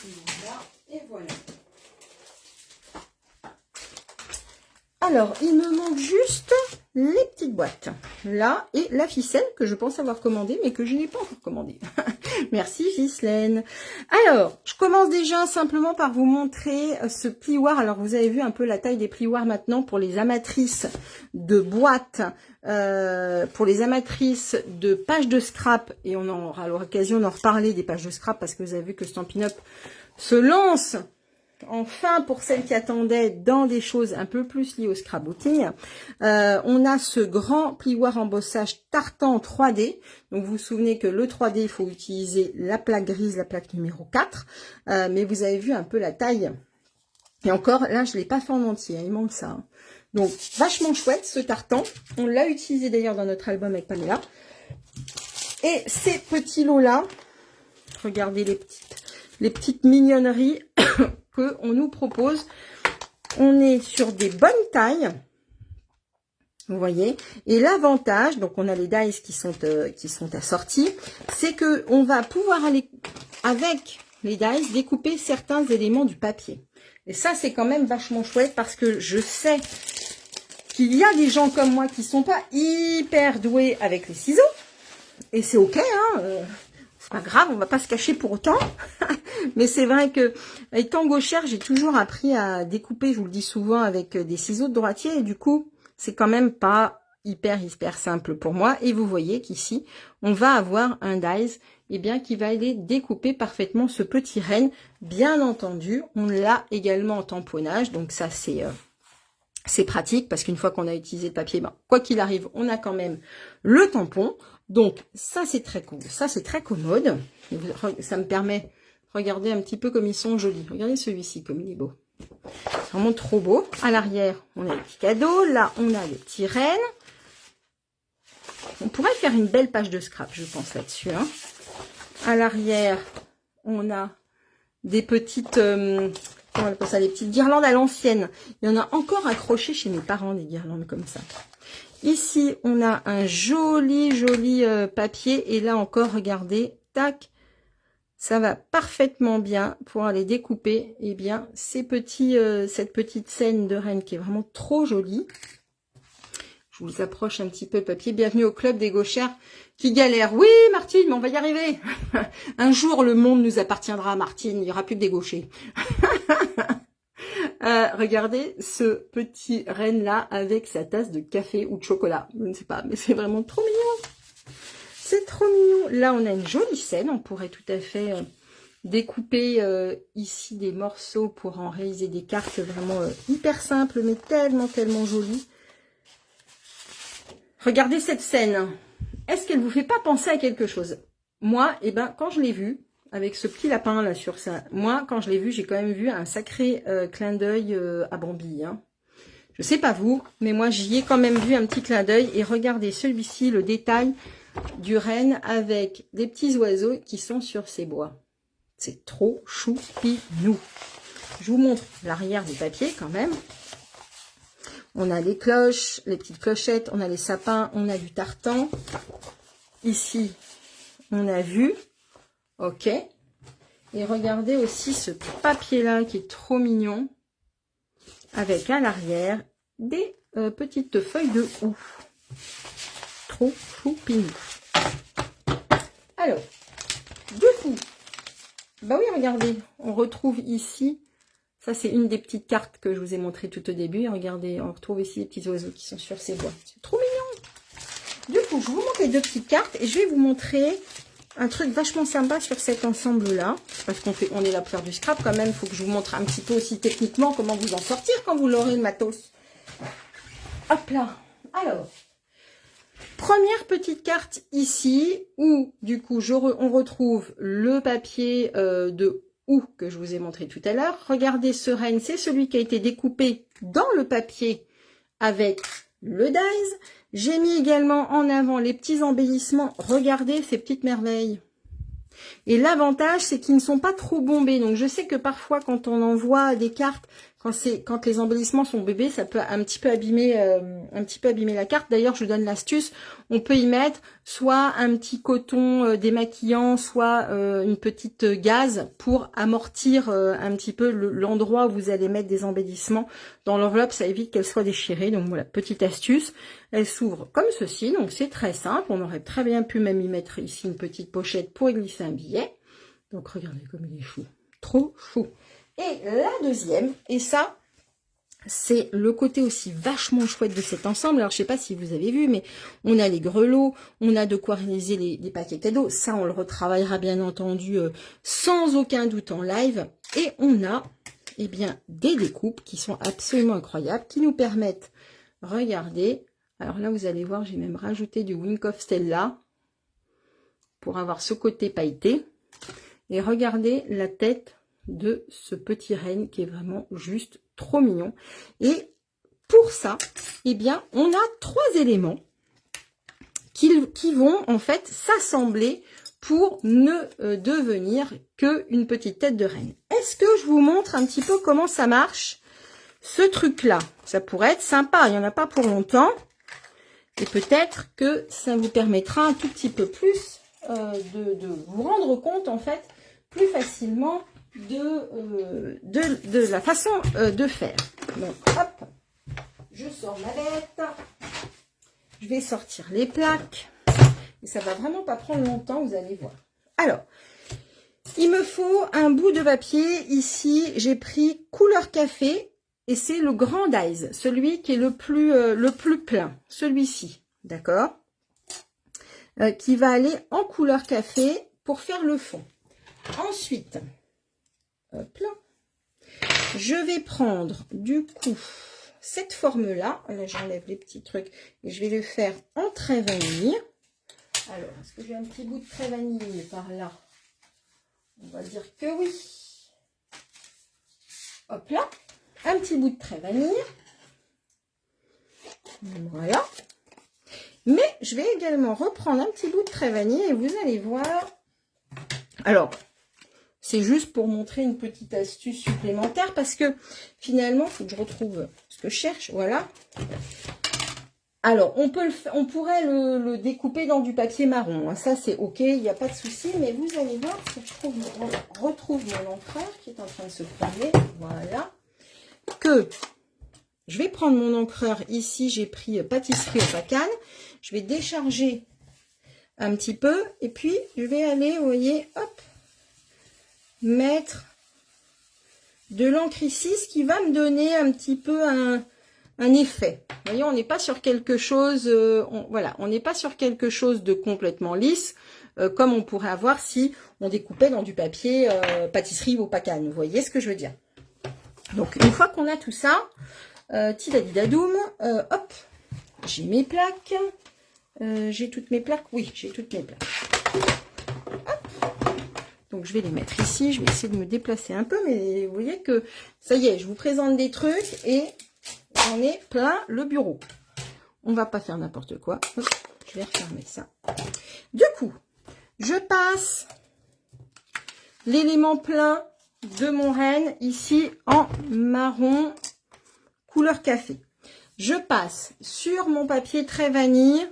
Voilà. Et voilà. Alors, il me manque juste les petites boîtes. Là, et la ficelle que je pense avoir commandée, mais que je n'ai pas encore commandée. Merci, Ghislaine. Alors, je commence déjà simplement par vous montrer ce plioir. Alors, vous avez vu un peu la taille des plioirs maintenant pour les amatrices de boîtes, pour les amatrices de pages de scrap. Et on aura l'occasion d'en reparler des pages de scrap parce que vous avez vu que Stampin' Up se lance enfin pour celles qui attendaient dans des choses un peu plus liées au scrapbooking. On a ce grand plioir embossage tartan 3D. Donc vous vous souvenez que le 3D, il faut utiliser la plaque grise, la plaque numéro 4. Mais vous avez vu un peu la taille. Et encore, là, je ne l'ai pas fait en entier, hein, il manque ça. Hein. Donc, vachement chouette ce tartan. On l'a utilisé d'ailleurs dans notre album avec Pamela. Et ces petits lots-là, regardez les petites mignonneries qu'on nous propose. On est sur des bonnes tailles, vous voyez. Et l'avantage, donc on a les dies qui sont assortis, c'est que on va pouvoir aller avec les dies découper certains éléments du papier. Et ça, c'est quand même vachement chouette parce que je sais qu'il y a des gens comme moi qui sont pas hyper doués avec les ciseaux. Et c'est ok, hein. C'est pas grave, on va pas se cacher pour autant. Mais c'est vrai que, étant gauchère, j'ai toujours appris à découper, je vous le dis souvent, avec des ciseaux de droitier. Et du coup, c'est quand même pas hyper simple pour moi. Et vous voyez qu'ici, on va avoir un dies, qui va aller découper parfaitement ce petit renne. Bien entendu, on l'a également en tamponnage. Donc ça, c'est pratique parce qu'une fois qu'on a utilisé le papier, quoi qu'il arrive, on a quand même le tampon. Donc ça, c'est très cool. Ça, c'est très commode. Ça me permet... Regardez un petit peu comme ils sont jolis. Regardez celui-ci, comme il est beau. C'est vraiment trop beau. À l'arrière, on a les petits cadeaux. Là, on a les petits rennes. On pourrait faire une belle page de scrap, je pense, là-dessus. Hein. À l'arrière, on a des petites, comment on appelle ça, des petites guirlandes à l'ancienne. Il y en a encore accroché chez mes parents, des guirlandes comme ça. Ici, on a un joli papier. Et là encore, regardez, tac, ça va parfaitement bien pour aller découper, eh bien, cette petite scène de reine qui est vraiment trop jolie. Je vous approche un petit peu le papier. Bienvenue au club des gauchères qui galèrent. Oui, Martine, mais on va y arriver. Un jour, le monde nous appartiendra, Martine. Il n'y aura plus que des gauchers. Regardez ce petit renne-là avec sa tasse de café ou de chocolat. Je ne sais pas, mais c'est vraiment trop mignon. C'est trop mignon. Là, on a une jolie scène. On pourrait tout à fait découper ici des morceaux pour en réaliser des cartes vraiment hyper simples, mais tellement jolies. Regardez cette scène. Est-ce qu'elle vous fait pas penser à quelque chose? Moi, eh ben, quand je l'ai vue, avec ce petit lapin là sur ça, moi, quand je l'ai vu, j'ai quand même vu un sacré clin d'œil à Bambi. Hein. Je sais pas vous, mais moi, j'y ai quand même vu un petit clin d'œil. Et regardez celui-ci, le détail du renne avec des petits oiseaux qui sont sur ses bois. C'est trop choupinou. Je vous montre l'arrière du papier quand même. On a les cloches, les petites clochettes, on a les sapins, on a du tartan. Ici, on a vu. Ok. Et regardez aussi ce papier-là qui est trop mignon. Avec à l'arrière des petites feuilles de houx. Trop choupinou. Alors, du coup, bah oui, regardez, on retrouve ici. Ça, c'est une des petites cartes que je vous ai montrées tout au début. Et regardez, on retrouve ici les petits oiseaux qui sont sur ces bois. C'est trop mignon. Du coup, je vous montre les deux petites cartes et je vais vous montrer un truc vachement sympa sur cet ensemble-là. Parce on est là pour faire du scrap quand même. Il faut que je vous montre un petit peu aussi techniquement comment vous en sortir quand vous l'aurez le matos. Hop là. Alors, première petite carte ici où, du coup, on retrouve le papier de que je vous ai montré tout à l'heure. Regardez ce renne, c'est celui qui a été découpé dans le papier avec le dies. J'ai mis également en avant les petits embellissements. Regardez ces petites merveilles. Et l'avantage, c'est qu'ils ne sont pas trop bombés. Donc, je sais que parfois, quand on envoie des cartes, quand les embellissements sont bébés, ça peut un petit peu abîmer la carte. D'ailleurs, je vous donne l'astuce. On peut y mettre soit un petit coton démaquillant, soit une petite gaze pour amortir un petit peu l'endroit où vous allez mettre des embellissements dans l'enveloppe. Ça évite qu'elle soit déchirée. Donc, voilà, petite astuce. Elle s'ouvre comme ceci. Donc, c'est très simple. On aurait très bien pu même y mettre ici une petite pochette pour y glisser un billet. Donc, regardez comme il est chou. Trop chou. Et la deuxième, et ça, c'est le côté aussi vachement chouette de cet ensemble. Alors, je sais pas si vous avez vu, mais on a les grelots, on a de quoi réaliser les paquets cadeaux. Ça, on le retravaillera bien entendu sans aucun doute en live. Et on a, eh bien, des découpes qui sont absolument incroyables, qui nous permettent, regardez, alors là, vous allez voir, j'ai même rajouté du Wink of Stella pour avoir ce côté pailleté. Et regardez la tête de ce petit renne qui est vraiment juste trop mignon. Et pour ça, eh bien, on a 3 éléments qui vont en fait s'assembler pour ne devenir qu'une petite tête de reine. Est-ce que je vous montre un petit peu comment ça marche, ce truc-là? Ça pourrait être sympa, il n'y en a pas pour longtemps. Et peut-être que ça vous permettra un tout petit peu plus de vous rendre compte, en fait, plus facilement de la façon de faire. Donc, hop, je sors ma bête. Je vais sortir les plaques. Et ça va vraiment pas prendre longtemps, vous allez voir. Alors, il me faut un bout de papier. Ici, j'ai pris couleur café. Et c'est le grand dies, celui qui est le plus plein. Celui-ci, d'accord, qui va aller en couleur café pour faire le fond. Ensuite, hop là, je vais prendre du coup cette forme-là. Là, j'enlève les petits trucs et je vais le faire en trait vanille. Alors, est-ce que j'ai un petit bout de trait vanille par là? On va dire que oui. Hop là, un petit bout de trait vanille. Voilà. Mais je vais également reprendre un petit bout de trait vanille et vous allez voir. Alors, C'est juste pour montrer une petite astuce supplémentaire parce que finalement, il faut que je retrouve ce que je cherche. Voilà. Alors, on pourrait le découper dans du papier marron. Hein. Ça, c'est OK, il n'y a pas de souci. Mais vous allez voir si je retrouve mon encreur qui est en train de se former. Voilà. Que je vais prendre mon encreur. Ici, j'ai pris pâtisserie au pacane. Je vais décharger un petit peu. Et puis, je vais aller, vous voyez, hop, mettre de l'encre ici, ce qui va me donner un petit peu un effet. Vous voyez, on n'est pas sur quelque chose, voilà, on n'est pas sur quelque chose de complètement lisse, comme on pourrait avoir si on découpait dans du papier pâtisserie ou pacane. Vous voyez ce que je veux dire? Donc, une fois qu'on a tout ça, tidadidadoum, hop, j'ai mes plaques. J'ai toutes mes plaques? Oui, j'ai toutes mes plaques. Donc, je vais les mettre ici. Je vais essayer de me déplacer un peu. Mais vous voyez que ça y est, je vous présente des trucs et j'en ai plein le bureau. On va pas faire n'importe quoi. Hop, je vais refermer ça. Du coup, je passe l'élément plein de mon renne ici en marron couleur café. Je passe sur mon papier très vanille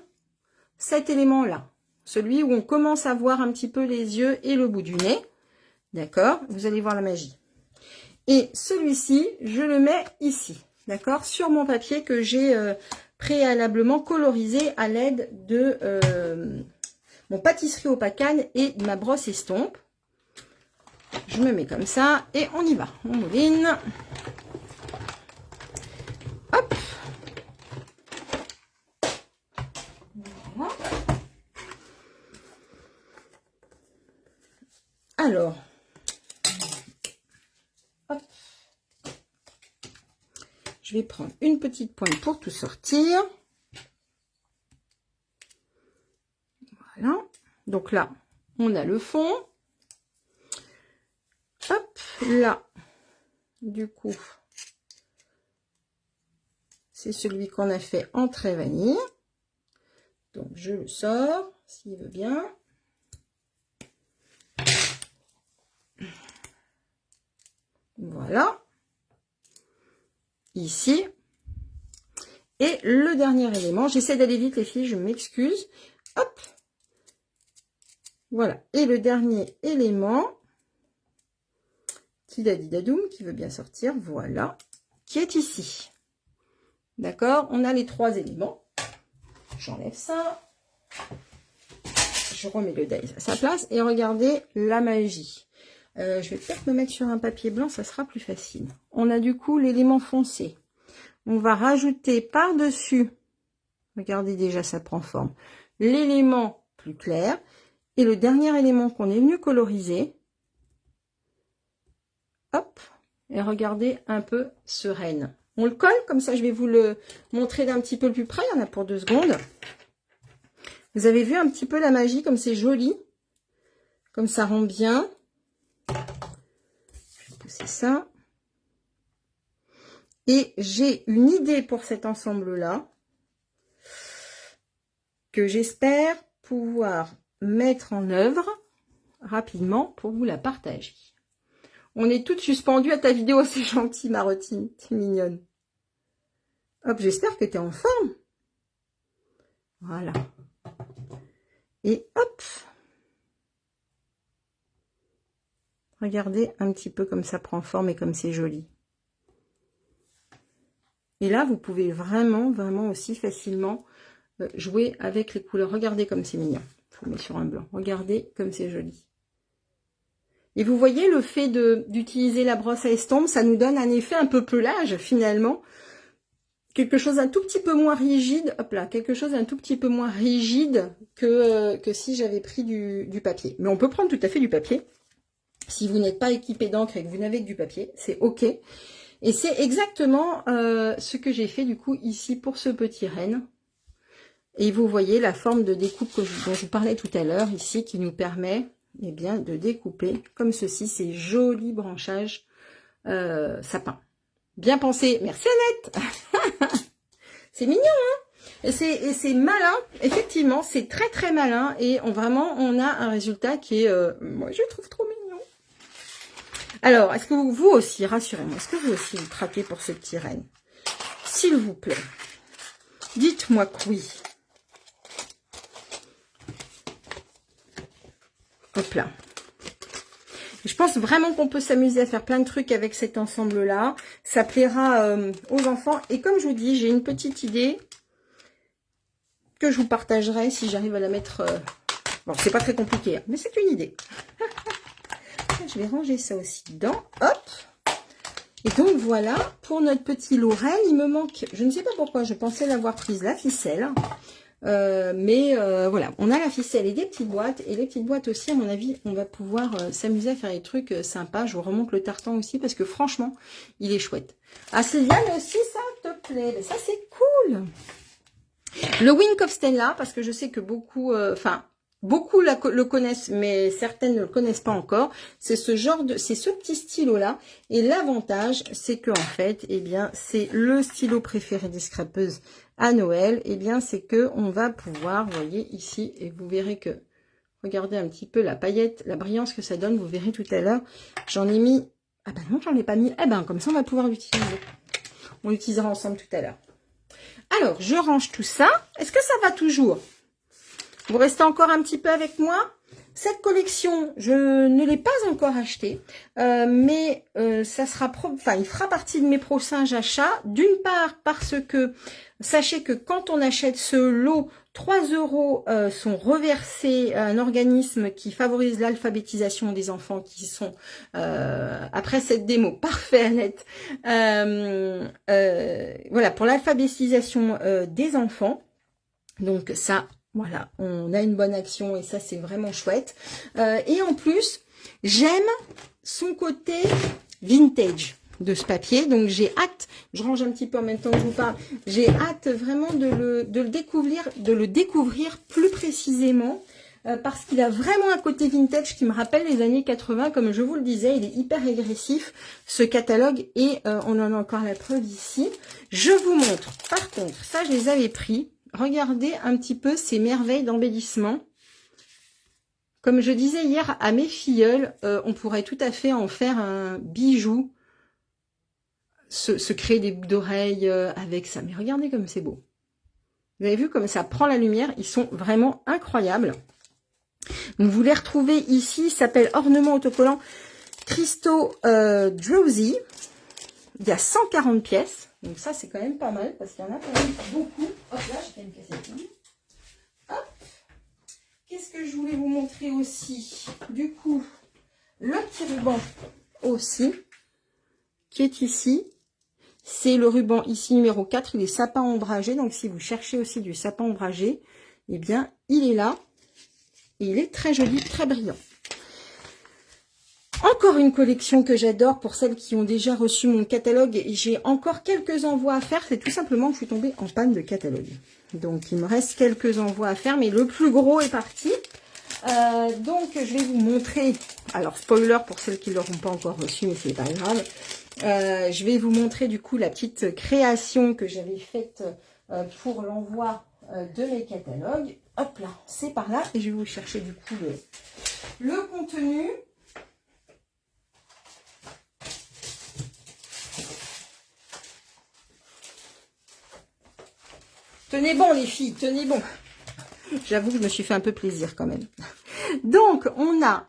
cet élément-là. Celui où on commence à voir un petit peu les yeux et le bout du nez. D'accord? Vous allez voir la magie. Et celui-ci, je le mets ici. D'accord? Sur mon papier que j'ai préalablement colorisé à l'aide de mon pâtisserie au pacane et de ma brosse estompe. Je me mets comme ça et on y va. On mouline. Hop. Voilà. Alors, hop. Je vais prendre une petite pointe pour tout sortir. Voilà. Donc là, on a le fond. Hop, là, du coup, c'est celui qu'on a fait en trait vanille. Donc, je le sors, s'il veut bien. Voilà. Ici. Et le dernier élément, j'essaie d'aller vite les filles, je m'excuse. Hop. Voilà. Et le dernier élément, tidadidadoum, qui veut bien sortir, voilà, qui est ici. D'accord? On a les trois éléments. J'enlève ça. Je remets le dies à sa place. Et regardez la magie. Je vais peut-être me mettre sur un papier blanc, ça sera plus facile. On a du coup l'élément foncé. On va rajouter par-dessus, regardez déjà ça prend forme, l'élément plus clair. Et le dernier élément qu'on est venu coloriser, hop, et regardez un peu ce renne. On le colle, comme ça je vais vous le montrer d'un petit peu plus près, il y en a pour 2 secondes. Vous avez vu un petit peu la magie, comme c'est joli, comme ça rend bien. Je vais pousser ça. Et j'ai une idée pour cet ensemble-là, que j'espère pouvoir mettre en œuvre rapidement pour vous la partager. On est toutes suspendues à ta vidéo, c'est gentil Marotine, t'es mignonne. Hop, j'espère que tu es en forme. Voilà. Et hop. Regardez un petit peu comme ça prend forme et comme c'est joli. Et là, vous pouvez vraiment, vraiment aussi facilement jouer avec les couleurs. Regardez comme c'est mignon. Je vous mets sur un blanc. Regardez comme c'est joli. Et vous voyez, le fait d'utiliser la brosse à estompe, ça nous donne un effet un peu pelage finalement. Quelque chose un tout petit peu moins rigide. Hop là, quelque chose un tout petit peu moins rigide que si j'avais pris du papier. Mais on peut prendre tout à fait du papier. Si vous n'êtes pas équipé d'encre et que vous n'avez que du papier, c'est OK. Et c'est exactement ce que j'ai fait du coup ici pour ce petit renne. Et vous voyez la forme de découpe dont je vous parlais tout à l'heure ici qui nous permet eh bien, de découper comme ceci ces jolis branchages sapin. Bien pensé. Merci Annette. C'est mignon, hein? Et c'est malin. Effectivement, c'est très très malin. Et vraiment, on a un résultat qui est, moi je trouve trop mignon. Alors, est-ce que vous aussi, rassurez-moi, est-ce que vous aussi vous craquez pour ce petit renne? S'il vous plaît, dites-moi que oui. Hop là. Je pense vraiment qu'on peut s'amuser à faire plein de trucs avec cet ensemble-là. Ça plaira aux enfants. Et comme je vous dis, j'ai une petite idée que je vous partagerai si j'arrive à la mettre... Bon, c'est pas très compliqué, hein, mais c'est une idée. Je vais ranger ça aussi dedans. Hop. Et donc, voilà, pour notre petit Lorraine, il me manque... Je ne sais pas pourquoi, je pensais l'avoir prise, la ficelle. Mais voilà, on a la ficelle et des petites boîtes. Et les petites boîtes aussi, à mon avis, on va pouvoir s'amuser à faire des trucs sympas. Je vous remonte le tartan aussi parce que franchement, il est chouette. Ah, Sylviane aussi, ça te plaît. Ça, c'est cool. Le Wink of Stella, parce que je sais que beaucoup... beaucoup le connaissent, mais certaines ne le connaissent pas encore. C'est ce petit stylo-là. Et l'avantage, c'est que en fait, eh bien, c'est le stylo préféré des scrapeuses à Noël. Eh bien, c'est que on va pouvoir, vous voyez ici, et vous verrez que, regardez un petit peu la paillette, la brillance que ça donne. Vous verrez tout à l'heure. J'en ai mis. Ah ben non, j'en ai pas mis. Eh ben, comme ça, on va pouvoir l'utiliser. On l'utilisera ensemble tout à l'heure. Alors, je range tout ça. Est-ce que ça va toujours? Vous restez encore un petit peu avec moi. Cette collection, je ne l'ai pas encore achetée, mais ça sera, il fera partie de mes prochains achats. D'une part parce que sachez que quand on achète ce lot, 3 € sont reversés à un organisme qui favorise l'alphabétisation des enfants qui sont, après cette démo, parfait Annette, voilà, pour l'alphabétisation des enfants. Donc ça... Voilà, on a une bonne action et ça, c'est vraiment chouette. Et en plus, j'aime son côté vintage de ce papier. Donc, j'ai hâte, je range un petit peu en même temps que je vous parle, j'ai hâte vraiment de le découvrir plus précisément parce qu'il a vraiment un côté vintage qui me rappelle les années 80. Comme je vous le disais, il est hyper agressif, ce catalogue, et on en a encore la preuve ici. Je vous montre, par contre, ça, je les avais pris. Regardez un petit peu ces merveilles d'embellissement. Comme je disais hier à mes filleuls, on pourrait tout à fait en faire un bijou. Se créer des boucles d'oreilles avec ça. Mais regardez comme c'est beau. Vous avez vu comme ça prend la lumière. Ils sont vraiment incroyables. Donc, vous les retrouvez ici. Ça s'appelle Ornement autocollant Cristaux Drowsy. Il y a 140 pièces. Donc ça, c'est quand même pas mal, parce qu'il y en a quand même beaucoup. Hop là, je vais me casser le cul. Hop. Qu'est-ce que je voulais vous montrer aussi? Du coup, le petit ruban aussi, qui est ici. C'est le ruban ici, numéro 4. Il est sapin ombragé. Donc, si vous cherchez aussi du sapin ombragé, eh bien, il est là. Et il est très joli, très brillant. Encore une collection que j'adore pour celles qui ont déjà reçu mon catalogue. Et j'ai encore quelques envois à faire. C'est tout simplement que je suis tombée en panne de catalogue. Donc, il me reste quelques envois à faire. Mais le plus gros est parti. Donc, je vais vous montrer. Alors, spoiler pour celles qui ne l'auront pas encore reçu, mais c'est pas grave. Je vais vous montrer du coup la petite création que j'avais faite pour l'envoi de mes catalogues. Hop là, c'est par là. Et je vais vous chercher du coup le contenu. Tenez bon les filles, tenez bon. J'avoue que je me suis fait un peu plaisir quand même. Donc, on a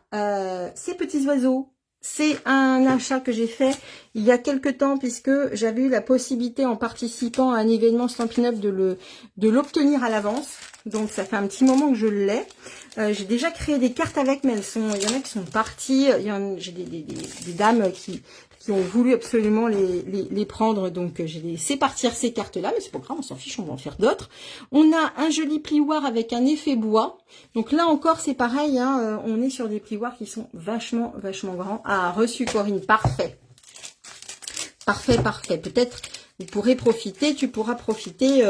ces petits oiseaux. C'est un achat que j'ai fait il y a quelques temps puisque j'avais eu la possibilité en participant à un événement Stampin' Up de l'obtenir à l'avance. Donc, ça fait un petit moment que je l'ai. J'ai déjà créé des cartes avec, mais il y en a qui sont parties. J'ai des dames qui ont voulu absolument les prendre. Donc, j'ai laissé partir ces cartes-là. Mais c'est pas grave, on s'en fiche, on va en faire d'autres. On a un joli plioir avec un effet bois. Donc là encore, c'est pareil. Hein, on est sur des plioirs qui sont vachement grands. Ah, reçu Corinne, parfait. Parfait, parfait. Peut-être vous pourrez profiter, tu pourras profiter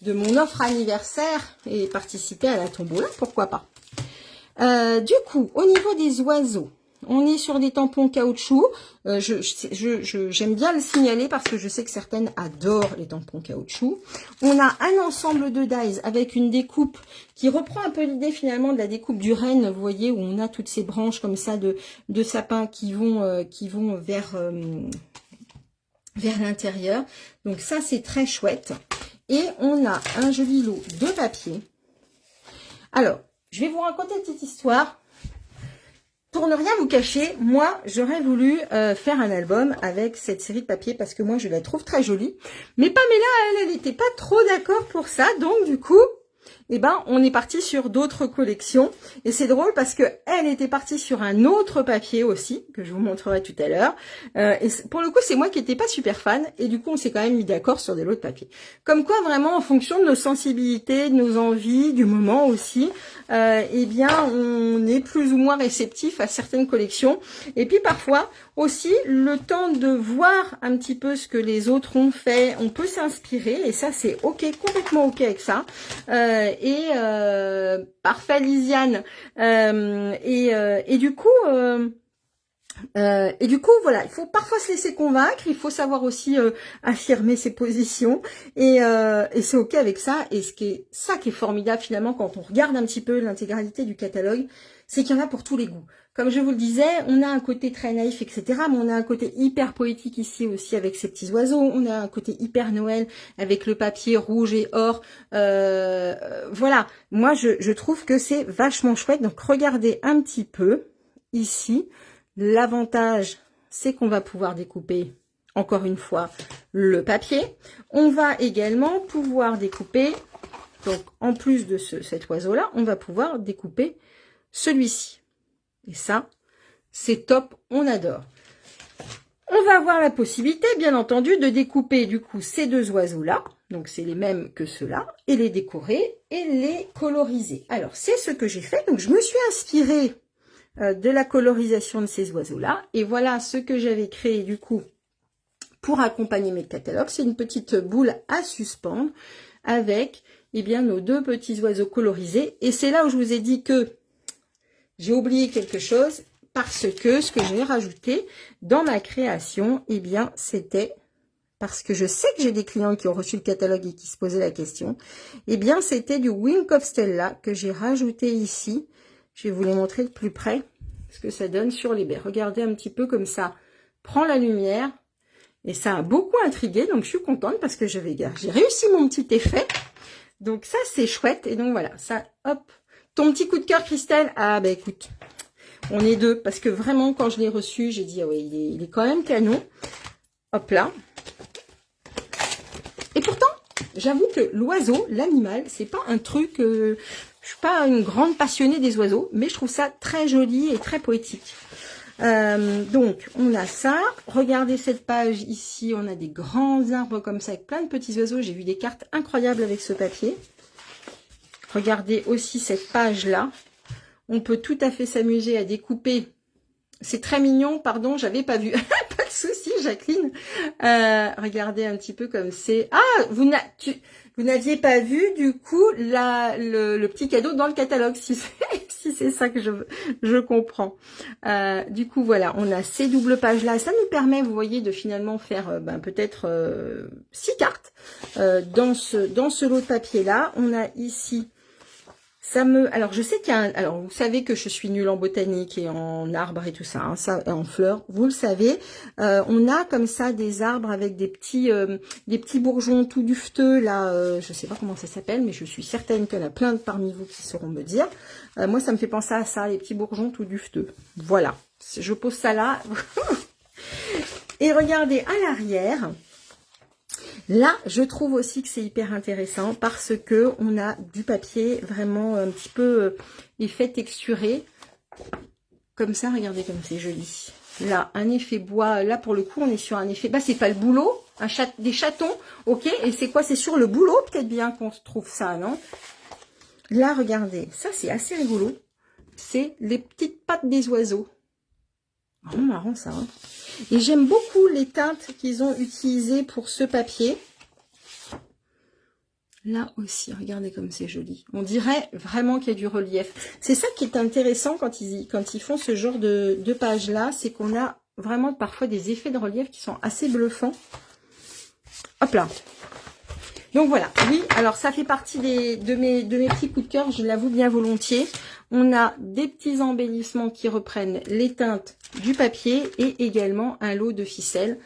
de mon offre anniversaire et participer à la tombola, pourquoi pas. Du coup, au niveau des oiseaux, On est sur des tampons caoutchouc. J'aime bien le signaler parce que je sais que certaines adorent les tampons caoutchouc. On a un ensemble de dies avec une découpe qui reprend un peu l'idée finalement de la découpe du renne, vous voyez, où on a toutes ces branches comme ça de sapin qui vont vers l'intérieur. Donc ça, c'est très chouette. Et on a un joli lot de papier. Alors, je vais vous raconter une petite histoire. Pour ne rien vous cacher, moi, j'aurais voulu faire un album avec cette série de papier parce que moi, je la trouve très jolie. Mais Pamela, elle n'était pas trop d'accord pour ça. Donc, du coup, eh ben, on est parti sur d'autres collections. Et c'est drôle parce que elle était partie sur un autre papier aussi, que je vous montrerai tout à l'heure. Et pour le coup, c'est moi qui n'étais pas super fan. Et du coup, on s'est quand même mis d'accord sur des lots de papier. Comme quoi, vraiment, en fonction de nos sensibilités, de nos envies, du moment aussi, eh bien, on est plus ou moins réceptif à certaines collections. Et puis, parfois, aussi, le temps de voir un petit peu ce que les autres ont fait, on peut s'inspirer. Et ça, c'est OK, complètement OK avec ça. Parfait Lisiane et du coup voilà, il faut parfois se laisser convaincre, il faut savoir aussi affirmer ses positions et c'est OK avec ça. Et qui est formidable finalement quand on regarde un petit peu l'intégralité du catalogue, c'est qu'il y en a pour tous les goûts. Comme je vous le disais, on a un côté très naïf, etc. Mais on a un côté hyper poétique ici aussi avec ces petits oiseaux. On a un côté hyper Noël avec le papier rouge et or. Voilà, moi je trouve que c'est vachement chouette. Donc regardez un petit peu ici. L'avantage, c'est qu'on va pouvoir découper, encore une fois, le papier. On va également pouvoir découper, donc en plus de cet oiseau-là, on va pouvoir découper celui-ci. Et ça, c'est top, on adore. On va avoir la possibilité, bien entendu, de découper du coup ces deux oiseaux-là. Donc, c'est les mêmes que ceux-là. Et les décorer et les coloriser. Alors, c'est ce que j'ai fait. Donc, je me suis inspirée de la colorisation de ces oiseaux-là. Et voilà ce que j'avais créé du coup pour accompagner mes catalogues. C'est une petite boule à suspendre avec eh bien, nos deux petits oiseaux colorisés. Et c'est là où je vous ai dit que j'ai oublié quelque chose parce que ce que j'ai rajouté dans ma création, eh bien, c'était, parce que je sais que j'ai des clients qui ont reçu le catalogue et qui se posaient la question, eh bien, c'était du Wink of Stella que j'ai rajouté ici. Je vais vous les montrer de plus près, ce que ça donne sur les baies. Regardez un petit peu comme ça prend la lumière. Et ça a beaucoup intrigué, donc je suis contente parce que j'ai réussi mon petit effet. Donc ça, c'est chouette. Et donc voilà, ça, hop. Ton petit coup de cœur, Christelle. Ah bah écoute, on est deux. Parce que vraiment, quand je l'ai reçu, j'ai dit, ah ouais, il est quand même canon. Hop là. Et pourtant, j'avoue que l'oiseau, l'animal, c'est pas un truc... je suis pas une grande passionnée des oiseaux, mais je trouve ça très joli et très poétique. Donc, on a ça. Regardez cette page ici. On a des grands arbres comme ça avec plein de petits oiseaux. J'ai vu des cartes incroyables avec ce papier. Regardez aussi cette page-là. On peut tout à fait s'amuser à découper. C'est très mignon, pardon, j'avais pas vu. Pas de souci, Jacqueline. Regardez un petit peu comme c'est... Ah, vous n'aviez pas vu, du coup, le petit cadeau dans le catalogue, si c'est ça que je comprends. Du coup, voilà, on a ces doubles pages-là. Ça nous permet, vous voyez, de finalement faire peut-être 6 cartes dans ce lot de papier-là. On a ici... Alors, je sais qu'il y a alors, vous savez que je suis nulle en botanique et en arbres et tout ça, hein, ça, et en fleurs, vous le savez. On a comme ça des arbres avec des petits bourgeons tout dufteux, là, je sais pas comment ça s'appelle, mais je suis certaine qu'il y en a plein parmi vous qui sauront me dire. Moi, ça me fait penser à ça, les petits bourgeons tout dufteux. Voilà, je pose ça là. Et regardez, à l'arrière... Là, je trouve aussi que c'est hyper intéressant parce que on a du papier vraiment un petit peu effet texturé. Comme ça, regardez comme c'est joli. Là, un effet bois. Là, pour le coup, on est sur un effet... Bah, c'est pas le boulot, des chatons, ok. Et c'est quoi? C'est sur le boulot, peut-être bien qu'on se trouve ça, non? Là, regardez. Ça, c'est assez rigolo. C'est les petites pattes des oiseaux. Vraiment marrant, ça, hein. Et j'aime beaucoup les teintes qu'ils ont utilisées pour ce papier. Là aussi, regardez comme c'est joli. On dirait vraiment qu'il y a du relief. C'est ça qui est intéressant quand ils font ce genre de page-là, c'est qu'on a vraiment parfois des effets de relief qui sont assez bluffants. Hop là. Donc voilà, oui, alors ça fait partie de mes petits coups de cœur, je l'avoue bien volontiers. On a des petits embellissements qui reprennent les teintes du papier et également un lot de ficelles.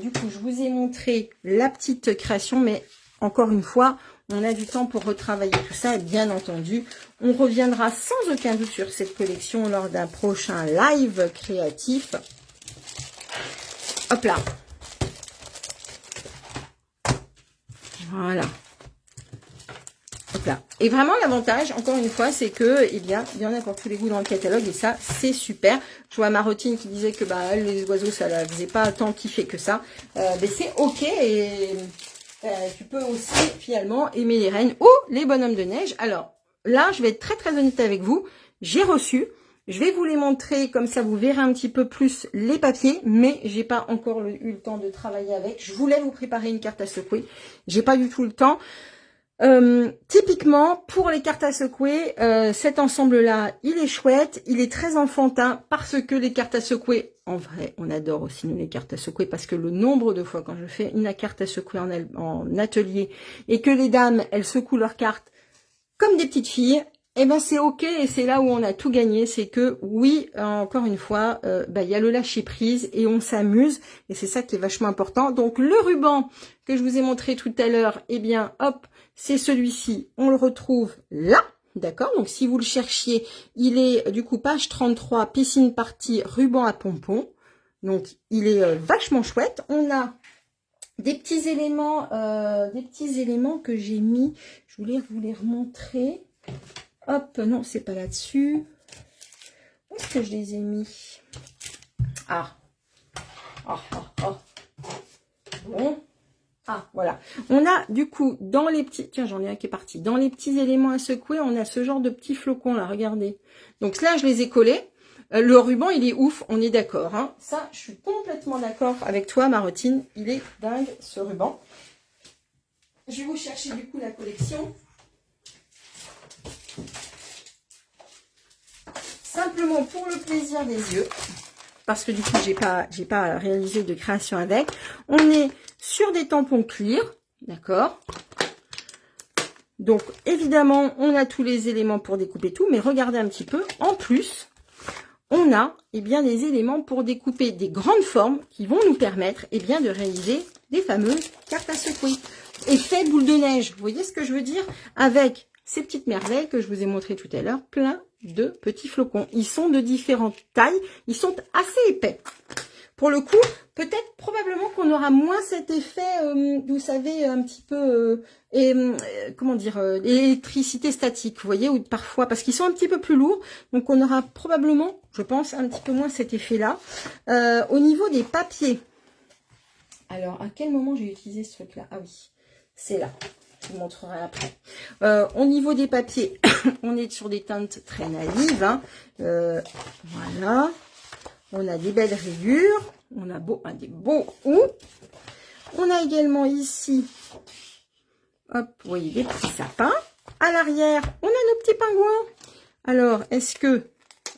Du coup, je vous ai montré la petite création, mais encore une fois, on a du temps pour retravailler tout ça. Et bien entendu, on reviendra sans aucun doute sur cette collection lors d'un prochain live créatif. Hop là. Voilà. Hop là. Et vraiment, l'avantage, encore une fois, c'est que, eh bien, il y en a pour tous les goûts dans le catalogue et ça, c'est super. Je vois Marotine qui disait que bah, les oiseaux, ça la faisait pas tant kiffer que ça. Mais c'est ok et tu peux aussi, finalement, aimer les reines ou les bonhommes de neige. Alors, là, je vais être très, très honnête avec vous. J'ai reçu. Je vais vous les montrer, comme ça vous verrez un petit peu plus les papiers, mais j'ai pas encore eu le temps de travailler avec. Je voulais vous préparer une carte à secouer, j'ai pas du tout le temps. Typiquement, pour les cartes à secouer, cet ensemble-là, il est chouette, il est très enfantin, parce que les cartes à secouer, en vrai, on adore aussi nous les cartes à secouer, parce que le nombre de fois quand je fais une carte à secouer en atelier, et que les dames, elles secouent leurs cartes comme des petites filles, eh ben c'est ok et c'est là où on a tout gagné, c'est que oui, encore une fois, il y a le lâcher prise et on s'amuse et c'est ça qui est vachement important. Donc le ruban que je vous ai montré tout à l'heure, eh bien hop, c'est celui-ci, on le retrouve là, d'accord. Donc si vous le cherchiez, il est du coup page 33, piscine partie, ruban à pompons. Donc il est vachement chouette. On a des petits éléments que j'ai mis. Je voulais vous les remontrer. Hop, non, c'est pas là-dessus. Où est-ce que je les ai mis? Ah. Bon. Ah, voilà. On a, du coup, dans les petits... Tiens, j'en ai un qui est parti. Dans les petits éléments à secouer, on a ce genre de petits flocons, là, regardez. Donc là, je les ai collés. Le ruban, il est ouf, on est d'accord. Hein. Ça, je suis complètement d'accord avec toi, Marotine. Il est dingue, ce ruban. Je vais vous chercher, du coup, la collection. Simplement pour le plaisir des yeux, parce que du coup j'ai pas réalisé de création avec. On est sur des tampons clear, d'accord. Donc évidemment on a tous les éléments pour découper tout, mais regardez un petit peu. En plus, on a bien des éléments pour découper des grandes formes qui vont nous permettre bien de réaliser des fameuses cartes à secouer. Effet boule de neige, vous voyez ce que je veux dire, avec ces petites merveilles que je vous ai montrées tout à l'heure, plein de petits flocons. Ils sont de différentes tailles, ils sont assez épais. Pour le coup, peut-être probablement qu'on aura moins cet effet, vous savez, un petit peu, comment dire, l'électricité statique, vous voyez, ou parfois, parce qu'ils sont un petit peu plus lourds, donc on aura probablement, je pense, un petit peu moins cet effet-là. Au niveau des papiers, alors, à quel moment j'ai utilisé ce truc-là? Ah oui, c'est là. Je vous montrerai après. Au niveau des papiers, on est sur des teintes très naïves. Hein. Voilà. On a des belles rayures. On a des beaux houes. On a également ici, hop, vous voyez, des petits sapins. À l'arrière, on a nos petits pingouins. Alors, est-ce que,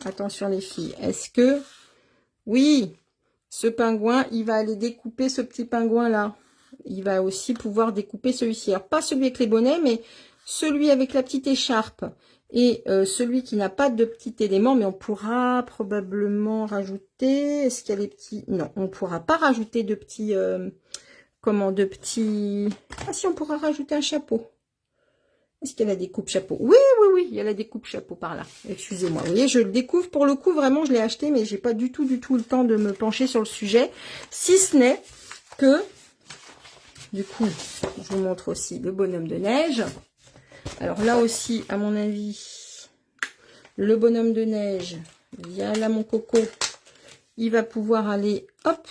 attention les filles, est-ce que, oui, ce pingouin, il va aller découper ce petit pingouin-là. Il va aussi pouvoir découper celui-ci. Alors, pas celui avec les bonnets, mais celui avec la petite écharpe. Et celui qui n'a pas de petit élément, mais on pourra probablement rajouter... Est-ce qu'il y a les petits... Non, on ne pourra pas rajouter de petits... Ah si, on pourra rajouter un chapeau. Est-ce qu'il y a la découpe chapeau? Oui, il y a la découpe chapeau par là. Excusez-moi. Vous voyez, je le découvre. Pour le coup, vraiment, je l'ai acheté, mais j'ai pas du tout le temps de me pencher sur le sujet. Si ce n'est que... Du coup, je vous montre aussi le bonhomme de neige. Alors là aussi, à mon avis, le bonhomme de neige, viens là mon coco, il va pouvoir aller, hop,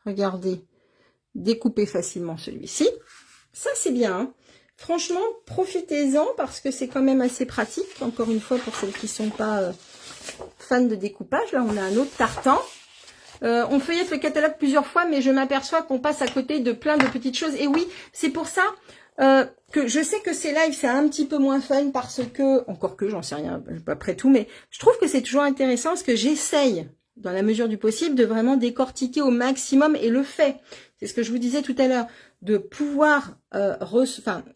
regardez, découper facilement celui-ci. Ça, c'est bien. Hein. Franchement, profitez-en parce que c'est quand même assez pratique. Encore une fois, pour celles qui ne sont pas fans de découpage. Là, on a un autre tartan. On feuillette le catalogue plusieurs fois, mais je m'aperçois qu'on passe à côté de plein de petites choses. Et oui, c'est pour ça, que je sais que ces lives, c'est un petit peu moins fun parce que, encore que, j'en sais rien, pas après tout, mais je trouve que c'est toujours intéressant parce que j'essaye, dans la mesure du possible, de vraiment décortiquer au maximum et le fait. C'est ce que je vous disais tout à l'heure, de pouvoir,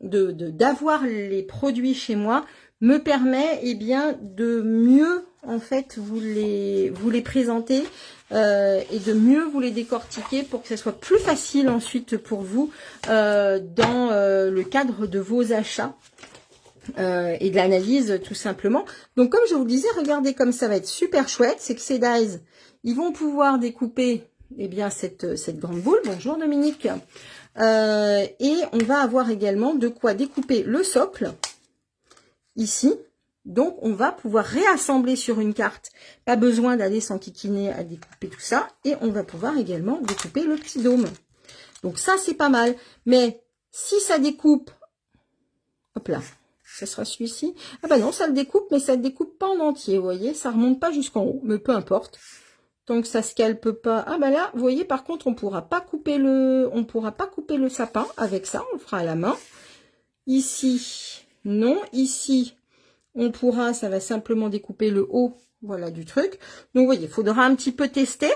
d'avoir les produits chez moi me permet, eh bien, de mieux, en fait, vous les présenter et de mieux vous les décortiquer pour que ce soit plus facile ensuite pour vous dans le cadre de vos achats et de l'analyse tout simplement. Donc comme je vous le disais, regardez comme ça va être super chouette, c'est que ces dies, ils vont pouvoir découper eh bien cette grande boule. Bonjour Dominique. Et on va avoir également de quoi découper le socle ici. Donc, on va pouvoir réassembler sur une carte. Pas besoin d'aller s'enquiquiner à découper tout ça. Et on va pouvoir également découper le petit dôme. Donc, ça, c'est pas mal. Mais si ça découpe... Hop là. Ça sera celui-ci. Ah bah non, ça le découpe, mais ça le découpe pas en entier. Vous voyez, ça remonte pas jusqu'en haut. Mais peu importe. Tant que ça scalpe pas... Ah bah là, vous voyez, par contre, on pourra pas couper le sapin avec ça. On le fera à la main. Ici, non. Ici... on pourra, ça va simplement découper le haut, voilà, du truc. Donc, vous voyez, il faudra un petit peu tester.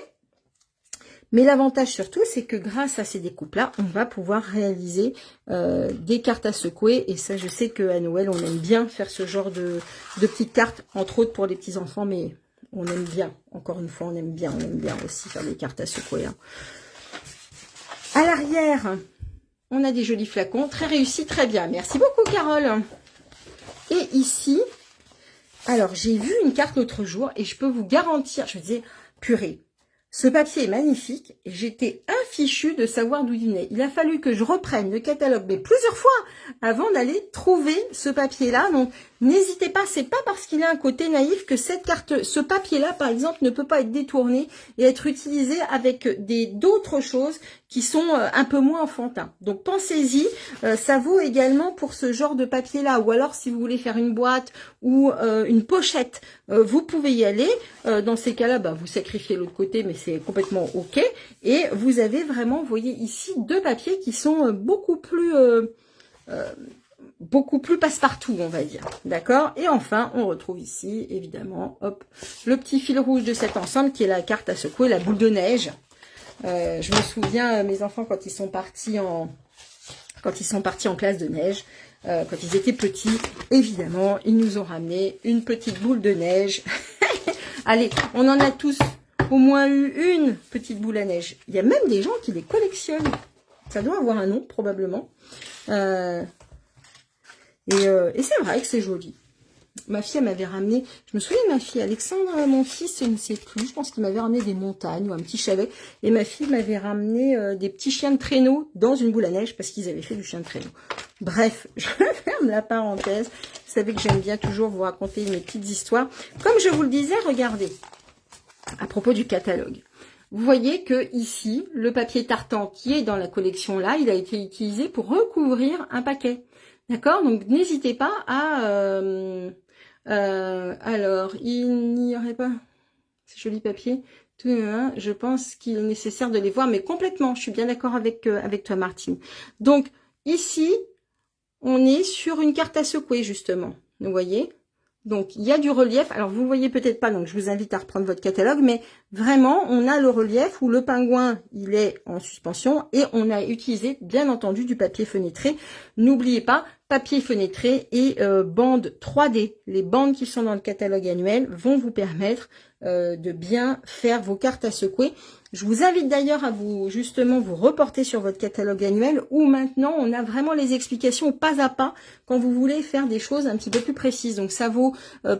Mais l'avantage surtout, c'est que grâce à ces découpes-là, on va pouvoir réaliser des cartes à secouer. Et ça, je sais qu'à Noël, on aime bien faire ce genre de petites cartes, entre autres pour les petits-enfants, mais on aime bien. Encore une fois, on aime bien aussi faire des cartes à secouer. Hein. À l'arrière, on a des jolis flacons. Très réussi, très bien. Merci beaucoup, Carole. Et ici, alors j'ai vu une carte l'autre jour et je peux vous garantir, je me disais, purée, ce papier est magnifique et j'étais infichue de savoir d'où il venait. Il a fallu que je reprenne le catalogue, mais plusieurs fois, avant d'aller trouver ce papier-là. Donc, n'hésitez pas, c'est pas parce qu'il a un côté naïf que ce papier-là, par exemple, ne peut pas être détourné et être utilisé avec d'autres choses qui sont un peu moins enfantins. Donc, pensez-y, ça vaut également pour ce genre de papier-là. Ou alors, si vous voulez faire une boîte ou une pochette, vous pouvez y aller. Dans ces cas-là, bah, vous sacrifiez l'autre côté, mais c'est complètement OK. Et vous avez vraiment, vous voyez ici, deux papiers qui sont beaucoup plus passe-partout, on va dire. D'accord? Et enfin, on retrouve ici, évidemment, hop, le petit fil rouge de cet ensemble qui est la carte à secouer, la boule de neige. Je me souviens, mes enfants, quand ils sont partis en classe de neige, quand ils étaient petits, évidemment, ils nous ont ramené une petite boule de neige. Allez, on en a tous au moins eu une petite boule à neige. Il y a même des gens qui les collectionnent. Ça doit avoir un nom, probablement. Et c'est vrai que c'est joli. Ma fille, elle m'avait ramené, je me souviens de ma fille, Alexandre, mon fils, je ne sais plus, je pense qu'il m'avait ramené des montagnes ou un petit chalet. Et ma fille m'avait ramené des petits chiens de traîneau dans une boule à neige parce qu'ils avaient fait du chien de traîneau. Bref, je ferme la parenthèse. Vous savez que j'aime bien toujours vous raconter mes petites histoires. Comme je vous le disais, regardez, à propos du catalogue. Vous voyez que ici, le papier tartan qui est dans la collection là, il a été utilisé pour recouvrir un paquet. D'accord? Donc, n'hésitez pas à... alors, il n'y aurait pas... Ces jolis papiers. Je pense qu'il est nécessaire de les voir, mais complètement. Je suis bien d'accord avec toi, Martine. Donc, ici, on est sur une carte à secouer, justement. Vous voyez? Donc, il y a du relief. Alors, vous ne voyez peut-être pas, donc je vous invite à reprendre votre catalogue. Mais vraiment, on a le relief où le pingouin, il est en suspension. Et on a utilisé, bien entendu, du papier fenêtré. N'oubliez pas, papier fenêtré et bandes 3D. Les bandes qui sont dans le catalogue annuel vont vous permettre de bien faire vos cartes à secouer. Je vous invite d'ailleurs à vous reporter sur votre catalogue annuel où maintenant on a vraiment les explications pas à pas quand vous voulez faire des choses un petit peu plus précises. Donc ça vaut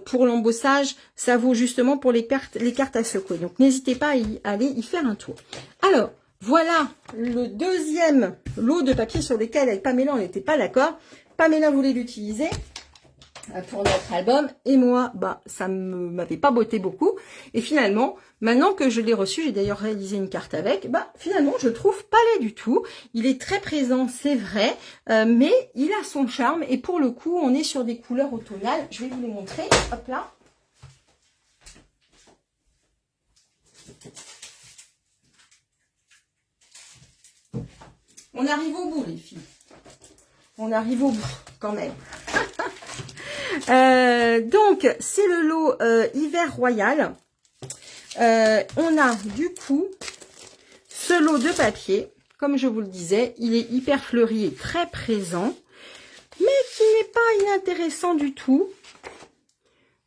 pour l'embossage, ça vaut justement pour les cartes à secouer. Donc n'hésitez pas à aller y faire un tour. Alors voilà le deuxième lot de papier sur lequel avec Pamela on n'était pas d'accord. Pamela voulait l'utiliser pour notre album et moi ça ne m'avait pas botté beaucoup et finalement maintenant que je l'ai reçu, j'ai d'ailleurs réalisé une carte avec, finalement je le trouve pas laid du tout. Il est très présent, c'est vrai, mais il a son charme et pour le coup on est sur des couleurs automnales. Je vais vous les montrer, hop là. On arrive au bout les filles. On arrive au bout quand même. Donc, c'est le lot Hiver Royal. On a du coup ce lot de papier. Comme je vous le disais, il est hyper fleuri et très présent, mais qui n'est pas inintéressant du tout.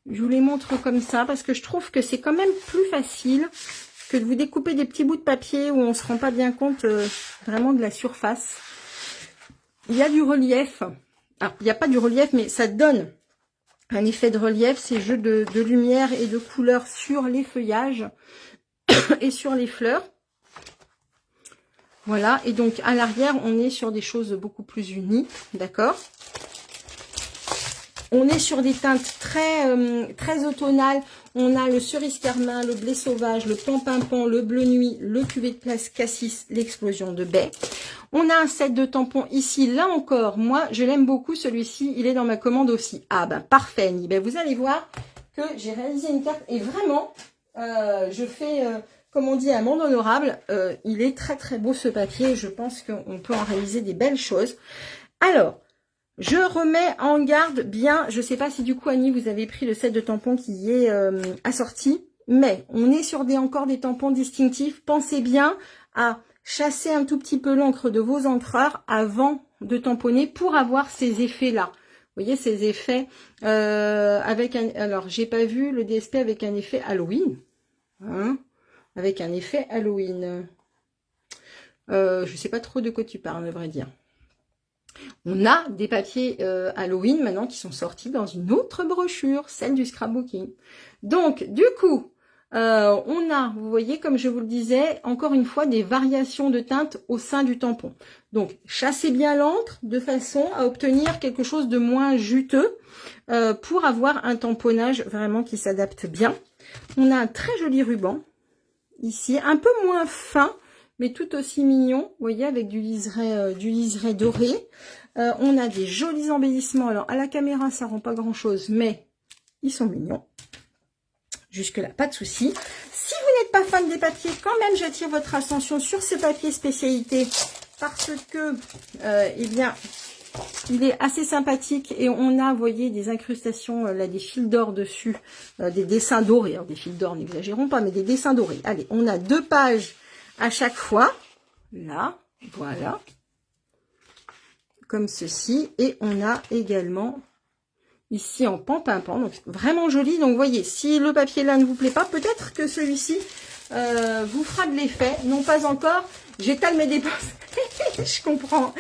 Je vous les montre comme ça parce que je trouve que c'est quand même plus facile que de vous découper des petits bouts de papier où on ne se rend pas bien compte vraiment de la surface. Il y a du relief. Alors, il n'y a pas du relief, mais ça donne un effet de relief, ces jeux de lumière et de couleurs sur les feuillages et sur les fleurs. Voilà, et donc à l'arrière, on est sur des choses beaucoup plus unies, d'accord? On est sur des teintes très automnales. On a le cerise carmin, le blé sauvage, le pan-pimpant, le bleu nuit, le cuvée de place cassis, l'explosion de baie. On a un set de tampons ici, là encore. Moi, je l'aime beaucoup, celui-ci. Il est dans ma commande aussi. Ah ben, parfait, Annie. Ben, vous allez voir que j'ai réalisé une carte. Et vraiment, je fais, comme on dit, amende honorable. Il est très beau, ce papier. Je pense qu'on peut en réaliser des belles choses. Alors, je remets en garde bien. Je ne sais pas si du coup, Annie, vous avez pris le set de tampons qui y est assorti. Mais on est sur encore des tampons distinctifs. Pensez bien à chasser un tout petit peu l'encre de vos encreurs avant de tamponner pour avoir ces effets-là. Vous voyez, ces effets avec un... Alors, j'ai pas vu le DSP avec un effet Halloween. Hein, avec un effet Halloween. Je sais pas trop de quoi tu parles, à vrai dire. On a des papiers Halloween maintenant qui sont sortis dans une autre brochure, celle du scrapbooking. Donc, du coup... on a, vous voyez, comme je vous le disais, encore une fois, des variations de teintes au sein du tampon. Donc, chassez bien l'encre de façon à obtenir quelque chose de moins juteux pour avoir un tamponnage vraiment qui s'adapte bien. On a un très joli ruban ici, un peu moins fin, mais tout aussi mignon, vous voyez, avec du liseré doré. On a des jolis embellissements. Alors, à la caméra, ça rend pas grand-chose, mais ils sont mignons. Jusque-là, pas de souci. Si vous n'êtes pas fan des papiers, quand même, j'attire votre attention sur ce papier spécialité parce que, eh bien, il est assez sympathique et on a, vous voyez, des incrustations, là, des fils d'or dessus, des dessins dorés. Alors, des fils d'or, n'exagérons pas, mais des dessins dorés. Allez, on a 2 pages à chaque fois. Là, voilà. Comme ceci. Et on a également... ici en pan-pimpant, donc vraiment joli. Donc vous voyez, si le papier là ne vous plaît pas, peut-être que celui-ci vous fera de l'effet. Non, pas encore. J'étale mes dépenses. Je comprends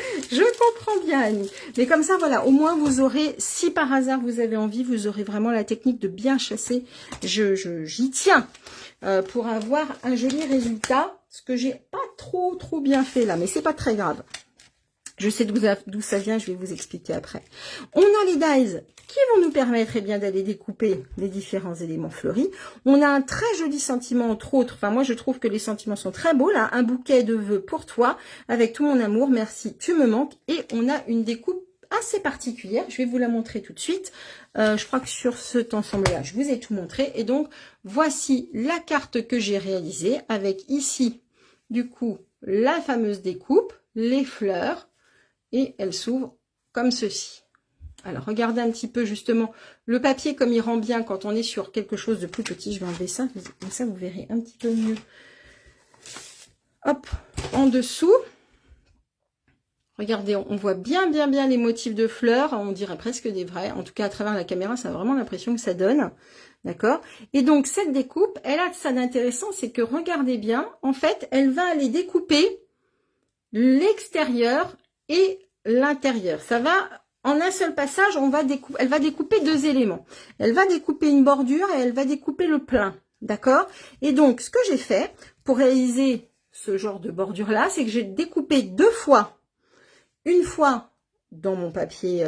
bien, Annie. Mais comme ça, voilà, au moins vous aurez, si par hasard vous avez envie, vous aurez vraiment la technique de bien chasser. J'y tiens pour avoir un joli résultat. Ce que j'ai pas trop bien fait là, mais c'est pas très grave. Je sais d'où ça vient, je vais vous expliquer après. On a les dies qui vont nous permettre eh bien d'aller découper les différents éléments fleuris. On a un très joli sentiment, entre autres. Enfin, moi, je trouve que les sentiments sont très beaux. Là, un bouquet de vœux pour toi, avec tout mon amour. Merci, tu me manques. Et on a une découpe assez particulière. Je vais vous la montrer tout de suite. Je crois que sur cet ensemble-là, je vous ai tout montré. Et donc, voici la carte que j'ai réalisée avec ici, du coup, la fameuse découpe, les fleurs. Et elle s'ouvre comme ceci. Alors, regardez un petit peu justement le papier comme il rend bien quand on est sur quelque chose de plus petit. Je vais enlever ça, comme ça vous verrez un petit peu mieux. Hop, en dessous. Regardez, on voit bien les motifs de fleurs. On dirait presque des vrais. En tout cas, à travers la caméra, ça a vraiment l'impression que ça donne. D'accord? Et donc, cette découpe, elle a de ça d'intéressant, c'est que regardez bien, en fait, elle va aller découper l'extérieur et l'intérieur. Ça va, en un seul passage, elle va découper 2 éléments. Elle va découper une bordure et elle va découper le plein. D'accord? Et donc, ce que j'ai fait pour réaliser ce genre de bordure-là, c'est que j'ai découpé 2 fois. Une fois dans mon papier,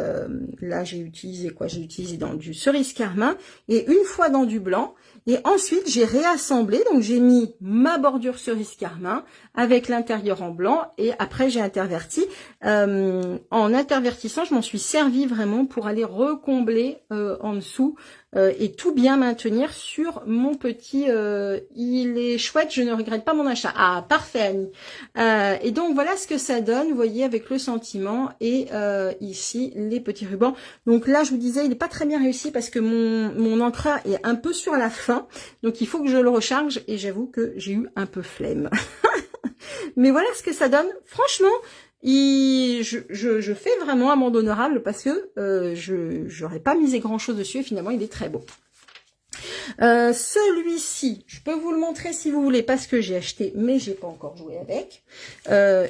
là j'ai utilisé quoi? J'ai utilisé dans du cerise carmin et une fois dans du blanc. Et ensuite, j'ai réassemblé, donc j'ai mis ma bordure cerise carmin avec l'intérieur en blanc et après j'ai interverti. En intervertissant, je m'en suis servi vraiment pour aller recombler en dessous et tout bien maintenir sur mon petit... il est chouette, je ne regrette pas mon achat. Ah, parfait Annie. Et donc voilà ce que ça donne, vous voyez, avec le sentiment et ici les petits rubans. Donc là, je vous disais, il n'est pas très bien réussi parce que mon encre est un peu sur la fin. Donc il faut que je le recharge et j'avoue que j'ai eu un peu flemme. Mais voilà ce que ça donne. Franchement, je fais vraiment amende honorable parce que je n'aurais pas misé grand chose dessus et finalement il est très beau. Celui-ci, je peux vous le montrer si vous voulez parce que j'ai acheté mais j'ai pas encore joué avec.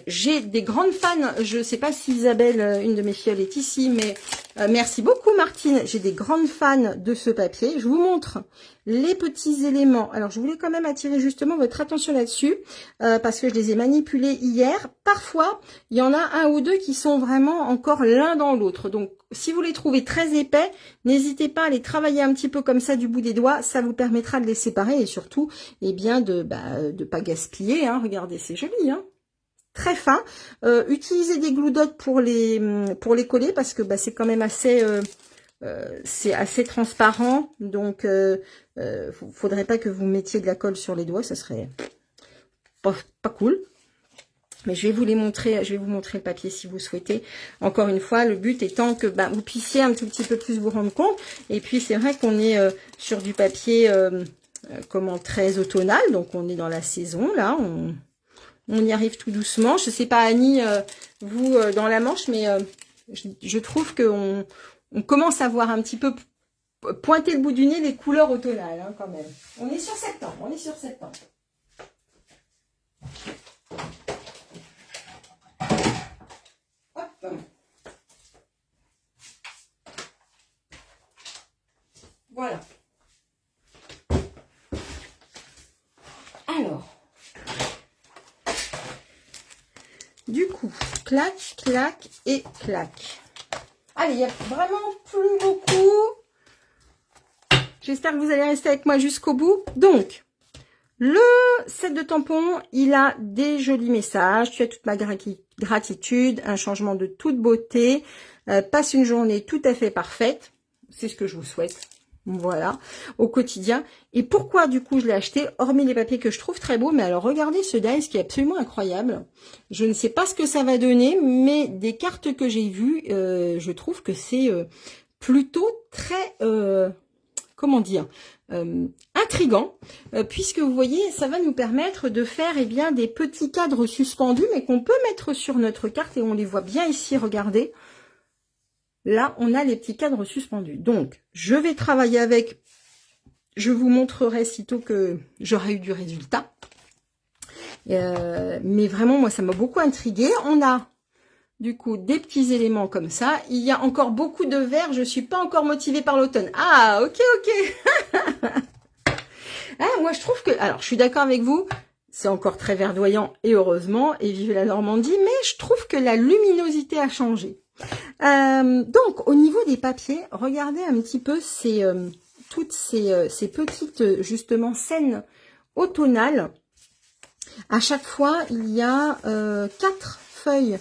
J'ai des grandes fans, je sais pas si Isabelle, une de mes filles, est ici, mais merci beaucoup Martine, j'ai des grandes fans de ce papier. Je vous montre les petits éléments. Alors je voulais quand même attirer justement votre attention là-dessus parce que je les ai manipulés hier. Parfois, il y en a un ou deux qui sont vraiment encore l'un dans l'autre. Donc si vous les trouvez très épais, n'hésitez pas à les travailler un petit peu comme ça du bout des doigts. Ça vous permettra de les séparer et surtout, eh bien, de pas gaspiller. Hein. Regardez, c'est joli, hein. Très fin. Utilisez des glue dots pour les coller parce que c'est quand même assez c'est assez transparent. Donc faudrait pas que vous mettiez de la colle sur les doigts, ça serait pas cool. Mais je vais vous les montrer, je vais vous montrer le papier si vous souhaitez. Encore une fois, le but étant que vous puissiez un tout petit peu plus vous rendre compte. Et puis c'est vrai qu'on est sur du papier très automnal, donc on est dans la saison là. On y arrive tout doucement. Je sais pas Annie, vous dans la Manche, mais je trouve que on commence à voir un petit peu pointer le bout du nez les couleurs automnales hein, quand même. On est sur septembre. On est sur septembre. Hop. Voilà. Alors. Du coup, clac, clac et clac. Allez, il n'y a vraiment plus beaucoup. J'espère que vous allez rester avec moi jusqu'au bout. Donc, le set de tampons, il a des jolis messages. Tu as toute ma gratitude, un changement de toute beauté. Passe une journée tout à fait parfaite. C'est ce que je vous souhaite. Voilà, au quotidien. Et pourquoi du coup je l'ai acheté, hormis les papiers que je trouve très beaux, mais alors regardez ce dice qui est absolument incroyable. Je ne sais pas ce que ça va donner, mais des cartes que j'ai vues, je trouve que c'est plutôt très, comment dire, intriguant, puisque vous voyez, ça va nous permettre de faire des petits cadres suspendus, mais qu'on peut mettre sur notre carte, et on les voit bien ici, regardez. Là, on a les petits cadres suspendus. Donc, je vais travailler avec. Je vous montrerai sitôt que j'aurai eu du résultat. Mais vraiment, moi, ça m'a beaucoup intriguée. On a, du coup, des petits éléments comme ça. Il y a encore beaucoup de vert. Je suis pas encore motivée par l'automne. Ah, ok. Moi, je trouve que... Alors, je suis d'accord avec vous. C'est encore très verdoyant, et heureusement. Et vive la Normandie. Mais je trouve que la luminosité a changé. Donc au niveau des papiers, regardez un petit peu toutes ces petites justement scènes automnales. À chaque fois, il y a 4 feuilles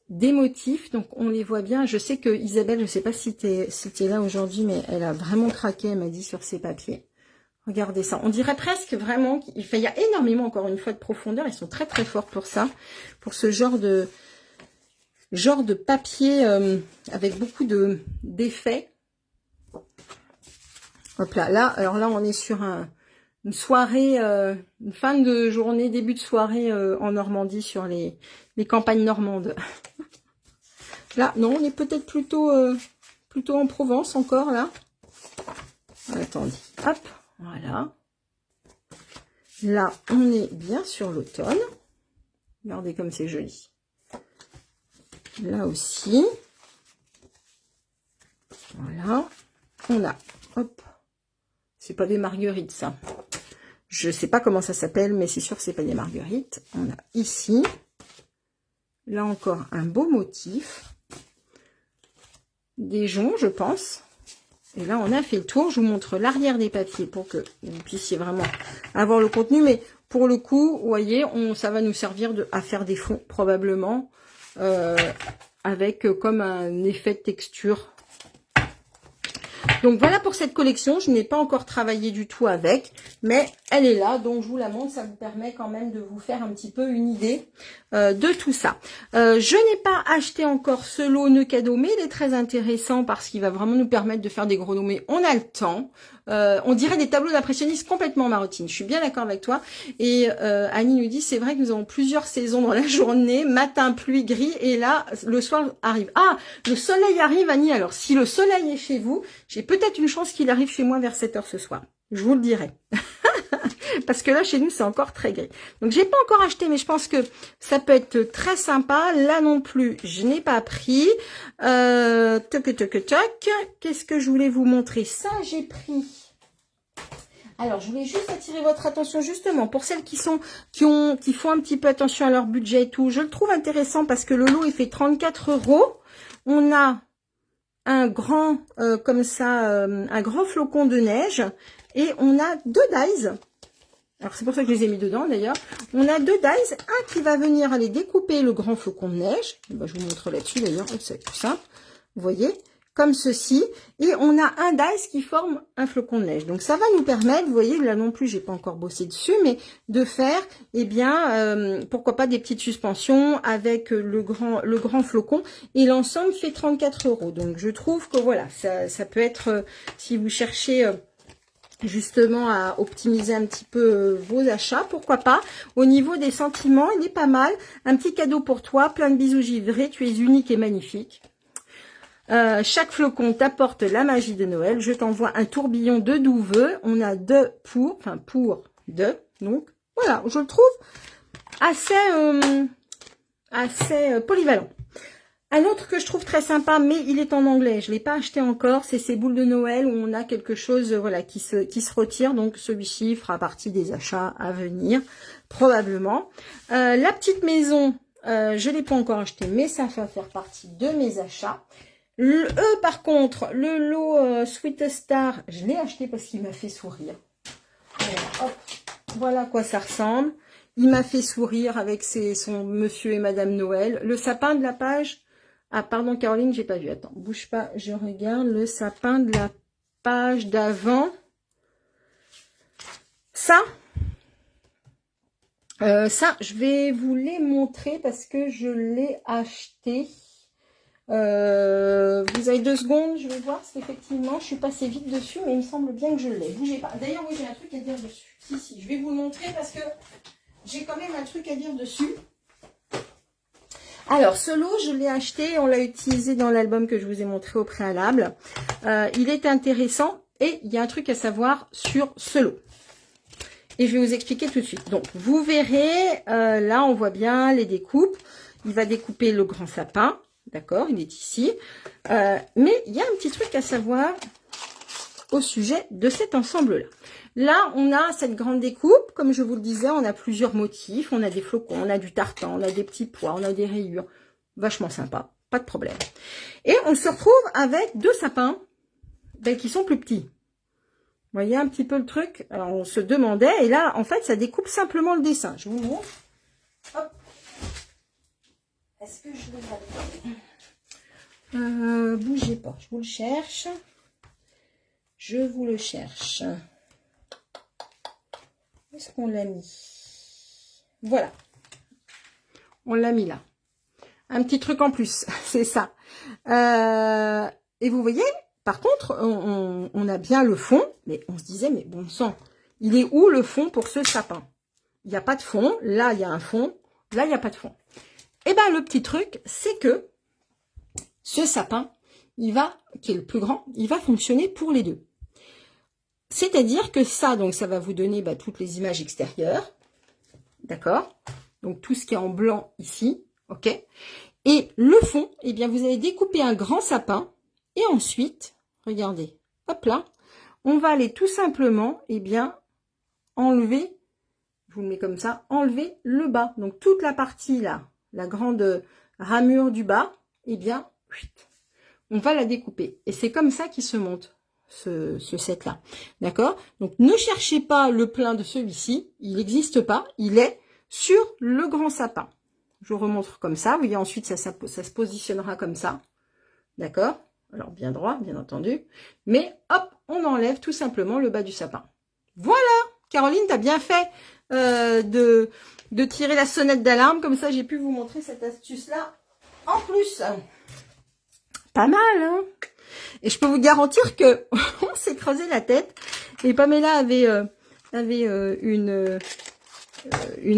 des motifs, donc on les voit bien. Je sais que Isabelle, je sais pas si tu es là aujourd'hui, mais elle a vraiment craqué, elle m'a dit, sur ces papiers. Regardez ça, on dirait presque vraiment qu'il y a énormément, encore une fois, de profondeur. Ils sont très très forts pour ça, pour ce genre de papier avec beaucoup d'effets. Hop là, alors là on est sur une soirée, une fin de journée, début de soirée en Normandie, sur les campagnes normandes. Là, non, on est peut-être plutôt en Provence encore là. Attendez, hop, voilà. Là, on est bien sur l'automne. Regardez comme c'est joli. Là aussi. Voilà. On a, hop. C'est pas des marguerites, ça. Je sais pas comment ça s'appelle, mais c'est sûr que c'est pas des marguerites. On a ici. Là encore, un beau motif. Des joncs, je pense. Et là, on a fait le tour. Je vous montre l'arrière des papiers pour que vous puissiez vraiment avoir le contenu. Mais pour le coup, vous voyez, ça va nous servir à faire des fonds, probablement. Avec comme un effet de texture. Donc voilà pour cette collection, je n'ai pas encore travaillé du tout avec, mais elle est là, donc je vous la montre, ça vous permet quand même de vous faire un petit peu une idée de tout ça. Je n'ai pas acheté encore ce lot nœud cadeau, mais il est très intéressant parce qu'il va vraiment nous permettre de faire des gros nœuds, mais on a le temps. On dirait des tableaux d'impressionnistes complètement Marotine, je suis bien d'accord avec toi. Et Annie nous dit, c'est vrai que nous avons plusieurs saisons dans la journée, matin, pluie, gris, et là, le soir arrive. Ah, le soleil arrive, Annie, alors si le soleil est chez vous, j'ai peut-être une chance qu'il arrive chez moi vers 7 heures ce soir. Je vous le dirai. Parce que là, chez nous, c'est encore très gris. Donc, j'ai pas encore acheté, mais je pense que ça peut être très sympa. Là non plus, je n'ai pas pris. Toc, toc, toc. Qu'est-ce que je voulais vous montrer? Ça, j'ai pris. Alors, je voulais juste attirer votre attention, justement, pour celles qui font un petit peu attention à leur budget et tout. Je le trouve intéressant parce que le lot, il fait 34 €. On a un grand, comme ça, un grand flocon de neige. Et on a 2 dies. Alors, c'est pour ça que je les ai mis dedans, d'ailleurs. On a 2 dies. Un qui va venir aller découper le grand flocon de neige. Ben, je vous montre là-dessus, d'ailleurs. C'est plus simple. Vous voyez, comme ceci. Et on a un dies qui forme un flocon de neige. Donc, ça va nous permettre, vous voyez, là non plus, j'ai pas encore bossé dessus, mais de faire, eh bien, pourquoi pas des petites suspensions avec le grand flocon. Et l'ensemble fait 34 €. Donc, je trouve que, voilà, ça peut être, si vous cherchez... justement à optimiser un petit peu vos achats, pourquoi pas. Au niveau des sentiments, il est pas mal. Un petit cadeau pour toi, plein de bisous givrés, tu es unique et magnifique. Chaque flocon t'apporte la magie de Noël. Je t'envoie un tourbillon de doux vœux. On a pour deux. Donc voilà, je le trouve assez polyvalent. Un autre que je trouve très sympa, mais il est en anglais, je l'ai pas acheté encore, c'est ces boules de Noël où on a quelque chose, voilà, qui se retire. Donc celui-ci fera partie des achats à venir, probablement. La petite maison, je l'ai pas encore acheté, mais ça va faire partie de mes achats. Par contre, le lot Sweet Star, je l'ai acheté parce qu'il m'a fait sourire. Alors, hop, voilà à quoi ça ressemble. Il m'a fait sourire avec son monsieur et madame Noël. Le sapin de la page... Ah, pardon, Caroline, j'ai pas vu. Attends, bouge pas, je regarde le sapin de la page d'avant. Ça, je vais vous les montrer parce que je l'ai acheté. Vous avez 2 secondes, je vais voir, parce qu'effectivement, je suis passée vite dessus, mais il me semble bien que je l'ai. Bougez pas. D'ailleurs, oui, j'ai un truc à dire dessus. Si, je vais vous le montrer parce que j'ai quand même un truc à dire dessus. Alors, ce lot, je l'ai acheté, on l'a utilisé dans l'album que je vous ai montré au préalable. Il est intéressant et il y a un truc à savoir sur ce lot. Et je vais vous expliquer tout de suite. Donc, vous verrez, là, on voit bien les découpes. Il va découper le grand sapin, d'accord, il est ici. Mais il y a un petit truc à savoir au sujet de cet ensemble-là. Là, on a cette grande découpe. Comme je vous le disais, on a plusieurs motifs. On a des flocons, on a du tartan, on a des petits pois, on a des rayures. Vachement sympa, pas de problème. Et on se retrouve avec 2 sapins qui sont plus petits. Vous voyez un petit peu le truc? Alors, on se demandait. Et là, en fait, ça découpe simplement le dessin. Je vous montre. Hop. Est-ce que je vais bougez pas, je vous le cherche. Je vous le cherche. Où est-ce qu'on l'a mis? Voilà. On l'a mis là. Un petit truc en plus, c'est ça. Et vous voyez, par contre, on a bien le fond, mais on se disait, mais bon sang, il est où le fond pour ce sapin? Il n'y a pas de fond. Là, il y a un fond. Là, il n'y a pas de fond. Et bien, le petit truc, c'est que ce sapin, qui est le plus grand, il va fonctionner pour les deux. C'est-à-dire que ça, donc ça va vous donner toutes les images extérieures. D'accord? Donc tout ce qui est en blanc ici. Ok? Et le fond, eh bien vous allez découper un grand sapin. Et ensuite, regardez, hop là, on va aller tout simplement, eh bien, enlever, je vous le mets comme ça, enlever le bas. Donc toute la partie là, la grande ramure du bas, eh bien, on va la découper. Et c'est comme ça qu'il se monte. Ce set là, d'accord? Donc ne cherchez pas le plein de celui-ci, il n'existe pas, il est sur le grand sapin. Je vous remontre comme ça, vous voyez, ensuite ça se positionnera comme ça, d'accord? Alors bien droit, bien entendu. Mais hop, on enlève tout simplement le bas du sapin. Voilà, Caroline, t'as bien fait de tirer la sonnette d'alarme. Comme ça, j'ai pu vous montrer cette astuce-là en plus. Pas mal, hein? Et je peux vous garantir que on s'est creusé la tête. Et Pamela avait une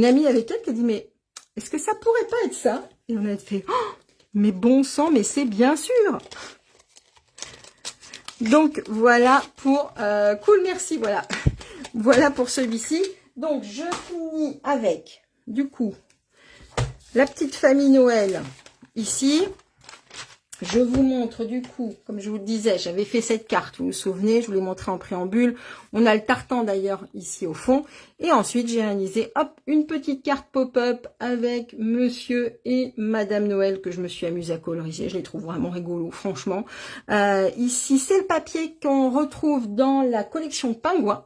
amie avec elle qui a dit, mais est-ce que ça pourrait pas être ça? Et on a fait, oh, mais bon sang, mais c'est bien sûr. Donc voilà pour cool, merci, voilà. Voilà pour celui-ci. Donc je finis avec, du coup, la petite famille Noël ici. Je vous montre du coup, comme je vous le disais, j'avais fait cette carte, vous vous souvenez, je vous l'ai montré en préambule. On a le tartan d'ailleurs ici au fond. Et ensuite, j'ai réalisé, hop, une petite carte pop-up avec Monsieur et Madame Noël que je me suis amusée à coloriser. Je les trouve vraiment rigolos, franchement. Ici, c'est le papier qu'on retrouve dans la collection Pingouin.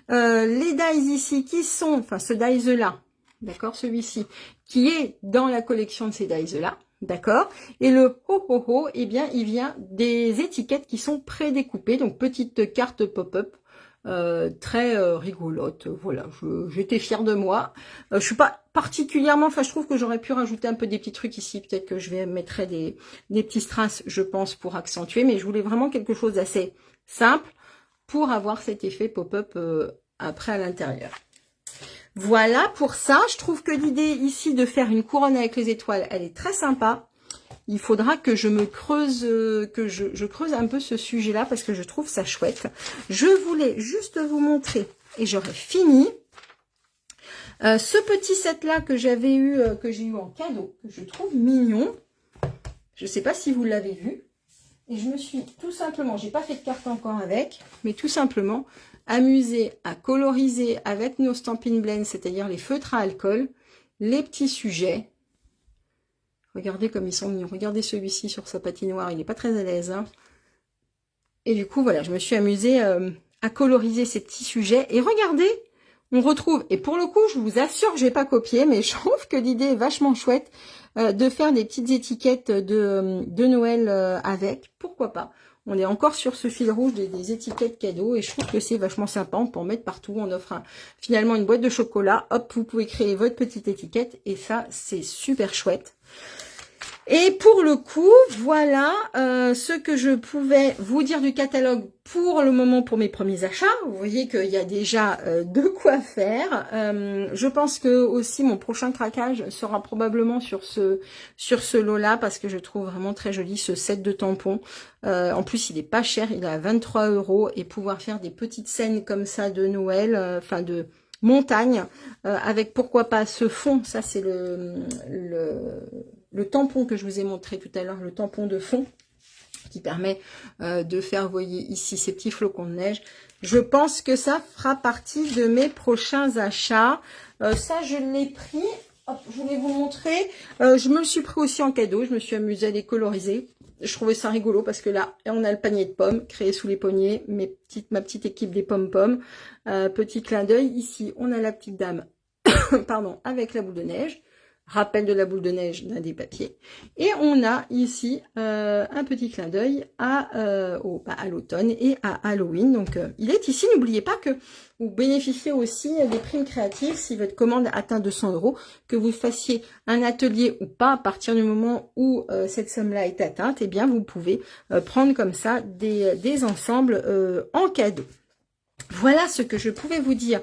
Les dies ici qui sont, enfin ce dies là, d'accord, celui-ci, qui est dans la collection de ces dies là. D'accord. Et le ho, eh bien, il vient des étiquettes qui sont prédécoupées. Donc, petite carte pop-up très rigolote. Voilà, j'étais fière de moi. Je suis pas particulièrement... Enfin, je trouve que j'aurais pu rajouter un peu des petits trucs ici. Peut-être que je vais mettre des petits strass, je pense, pour accentuer. Mais je voulais vraiment quelque chose d'assez simple pour avoir cet effet pop-up après à l'intérieur. Voilà pour ça. Je trouve que l'idée ici de faire une couronne avec les étoiles, elle est très sympa. Il faudra que je me creuse, que je creuse un peu ce sujet-là parce que je trouve ça chouette. Je voulais juste vous montrer, et j'aurai fini, ce petit set-là que j'ai eu en cadeau, que je trouve mignon. Je ne sais pas si vous l'avez vu. Et je me suis tout simplement, j'ai pas fait de carte encore avec, mais tout simplement amusée à coloriser avec nos Stampin' Blend, c'est-à-dire les feutres à alcool, les petits sujets. Regardez comme ils sont mignons. Regardez celui-ci sur sa patinoire, il n'est pas très à l'aise. Hein. Et du coup, voilà, je me suis amusée à coloriser ces petits sujets. Et regardez, on retrouve, et pour le coup, je vous assure que je n'ai pas copié, mais je trouve que l'idée est vachement chouette de faire des petites étiquettes de Noël avec. Pourquoi pas? On est encore sur ce fil rouge des étiquettes cadeaux et je trouve que c'est vachement sympa. On peut en mettre partout. On offre finalement une boîte de chocolat. Hop, vous pouvez créer votre petite étiquette et ça, c'est super chouette. Et pour le coup, voilà ce que je pouvais vous dire du catalogue pour le moment pour mes premiers achats. Vous voyez qu'il y a déjà de quoi faire. Je pense que aussi mon prochain craquage sera probablement sur ce lot-là parce que je trouve vraiment très joli ce set de tampons. En plus, il est pas cher, il est à 23 € et pouvoir faire des petites scènes comme ça de Noël, enfin de montagne, avec pourquoi pas ce fond, ça c'est le tampon que je vous ai montré tout à l'heure, le tampon de fond, qui permet de faire, vous voyez ici, ces petits flocons de neige. Je pense que ça fera partie de mes prochains achats. Ça, je l'ai pris, hop, je voulais vous montrer. Je me le suis pris aussi en cadeau, je me suis amusée à les coloriser. Je trouvais ça rigolo parce que là, on a le panier de pommes créé sous les poignets, ma petite équipe des pommes-pommes. Petit clin d'œil, ici, on a la petite dame pardon, avec la boule de neige. Rappel de la boule de neige d'un des papiers. Et on a ici un petit clin d'œil à l'automne et à Halloween. Donc, il est ici. N'oubliez pas que vous bénéficiez aussi des primes créatives si votre commande atteint 200 €, que vous fassiez un atelier ou pas, à partir du moment où cette somme-là est atteinte, eh bien, vous pouvez prendre comme ça des ensembles en cadeau. Voilà ce que je pouvais vous dire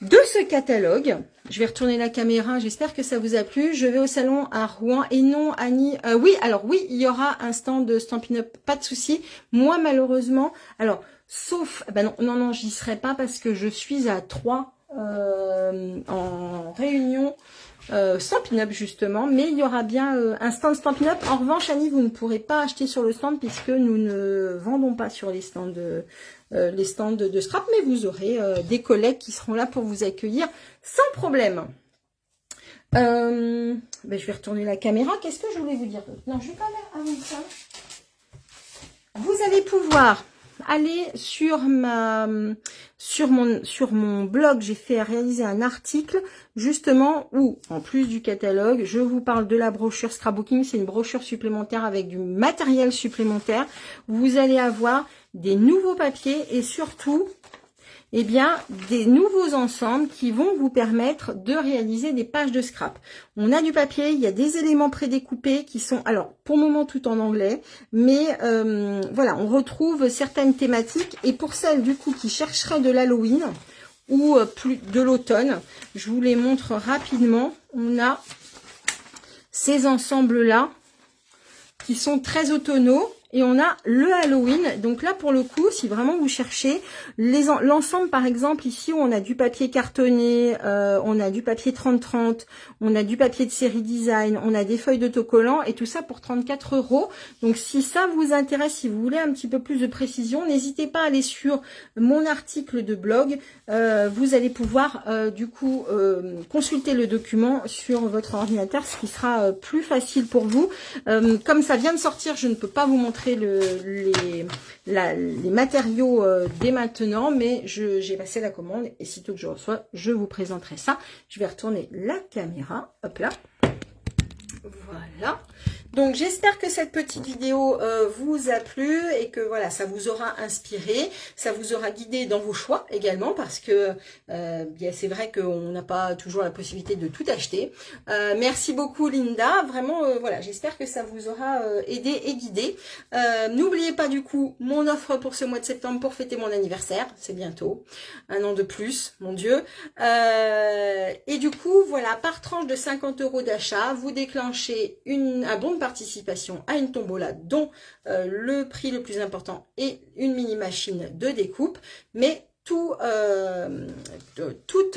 de ce catalogue. Je vais retourner la caméra, j'espère que ça vous a plu. Je vais au salon à Rouen et non Annie. Oui, alors oui, il y aura un stand de Stampin' Up, pas de souci. Moi malheureusement, alors sauf, non, j'y serai pas parce que je suis à Troyes en réunion Stampin' Up justement, mais il y aura bien un stand Stampin' Up. En revanche, Annie, vous ne pourrez pas acheter sur le stand puisque nous ne vendons pas sur les stands de scrap, mais vous aurez des collègues qui seront là pour vous accueillir sans problème. Je vais retourner la caméra. Qu'est-ce que je voulais vous dire? Non, je vais pas mettre avant ça. Vous allez pouvoir, allez sur mon blog, j'ai réaliser un article justement où, en plus du catalogue, je vous parle de la brochure Scrapbooking. C'est une brochure supplémentaire avec du matériel supplémentaire. Vous allez avoir des nouveaux papiers et surtout, eh bien, des nouveaux ensembles qui vont vous permettre de réaliser des pages de scrap. On a du papier, il y a des éléments prédécoupés qui sont, alors, pour le moment, tout en anglais, mais voilà, on retrouve certaines thématiques. Et pour celles, du coup, qui chercheraient de l'Halloween ou plus de l'automne, je vous les montre rapidement. On a ces ensembles-là qui sont très automnaux. Et on a le Halloween. Donc là, pour le coup, si vraiment vous cherchez l'ensemble, par exemple, ici, où on a du papier cartonné, on a du papier 30-30, on a du papier de série design, on a des feuilles d'autocollant, et tout ça pour 34 €. Donc, si ça vous intéresse, si vous voulez un petit peu plus de précision, n'hésitez pas à aller sur mon article de blog. Vous allez pouvoir, du coup, consulter le document sur votre ordinateur, ce qui sera plus facile pour vous. Comme ça vient de sortir, je ne peux pas vous montrer les matériaux dès maintenant, mais j'ai passé la commande et sitôt que je reçois, je vous présenterai ça. Je vais retourner la caméra, hop là, voilà. Donc j'espère que cette petite vidéo vous a plu et que voilà, ça vous aura inspiré, ça vous aura guidé dans vos choix également, parce que c'est vrai qu'on n'a pas toujours la possibilité de tout acheter. Merci beaucoup Linda, vraiment voilà, j'espère que ça vous aura aidé et guidé. N'oubliez pas du coup mon offre pour ce mois de septembre pour fêter mon anniversaire, c'est bientôt, un an de plus, mon Dieu. Et du coup voilà, par tranche de 50 € d'achat, vous déclenchez un bon de participation à une tombola dont le prix le plus important est une mini machine de découpe, mais toutes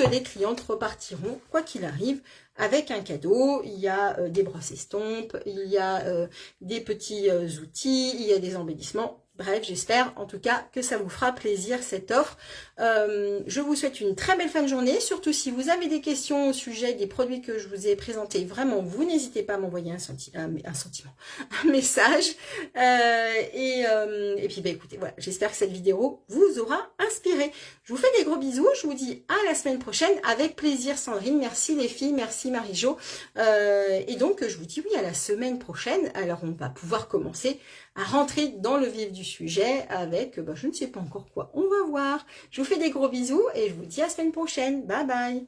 les clientes repartiront quoi qu'il arrive avec un cadeau. Il y a des brosses estompes, il y a des petits outils, il y a des embellissements. Bref, j'espère en tout cas que ça vous fera plaisir cette offre. Je vous souhaite une très belle fin de journée. Surtout si vous avez des questions au sujet des produits que je vous ai présentés, vraiment, vous n'hésitez pas à m'envoyer un message. Et puis, bah, écoutez, voilà, j'espère que cette vidéo vous aura inspiré. Je vous fais des gros bisous. Je vous dis à la semaine prochaine. Avec plaisir, Sandrine. Merci les filles. Merci Marie-Jo. Et donc, je vous dis oui à la semaine prochaine. Alors, on va pouvoir commencer à rentrer dans le vif du sujet avec, je ne sais pas encore quoi. On va voir. Je vous fais des gros bisous et je vous dis à la semaine prochaine. Bye bye.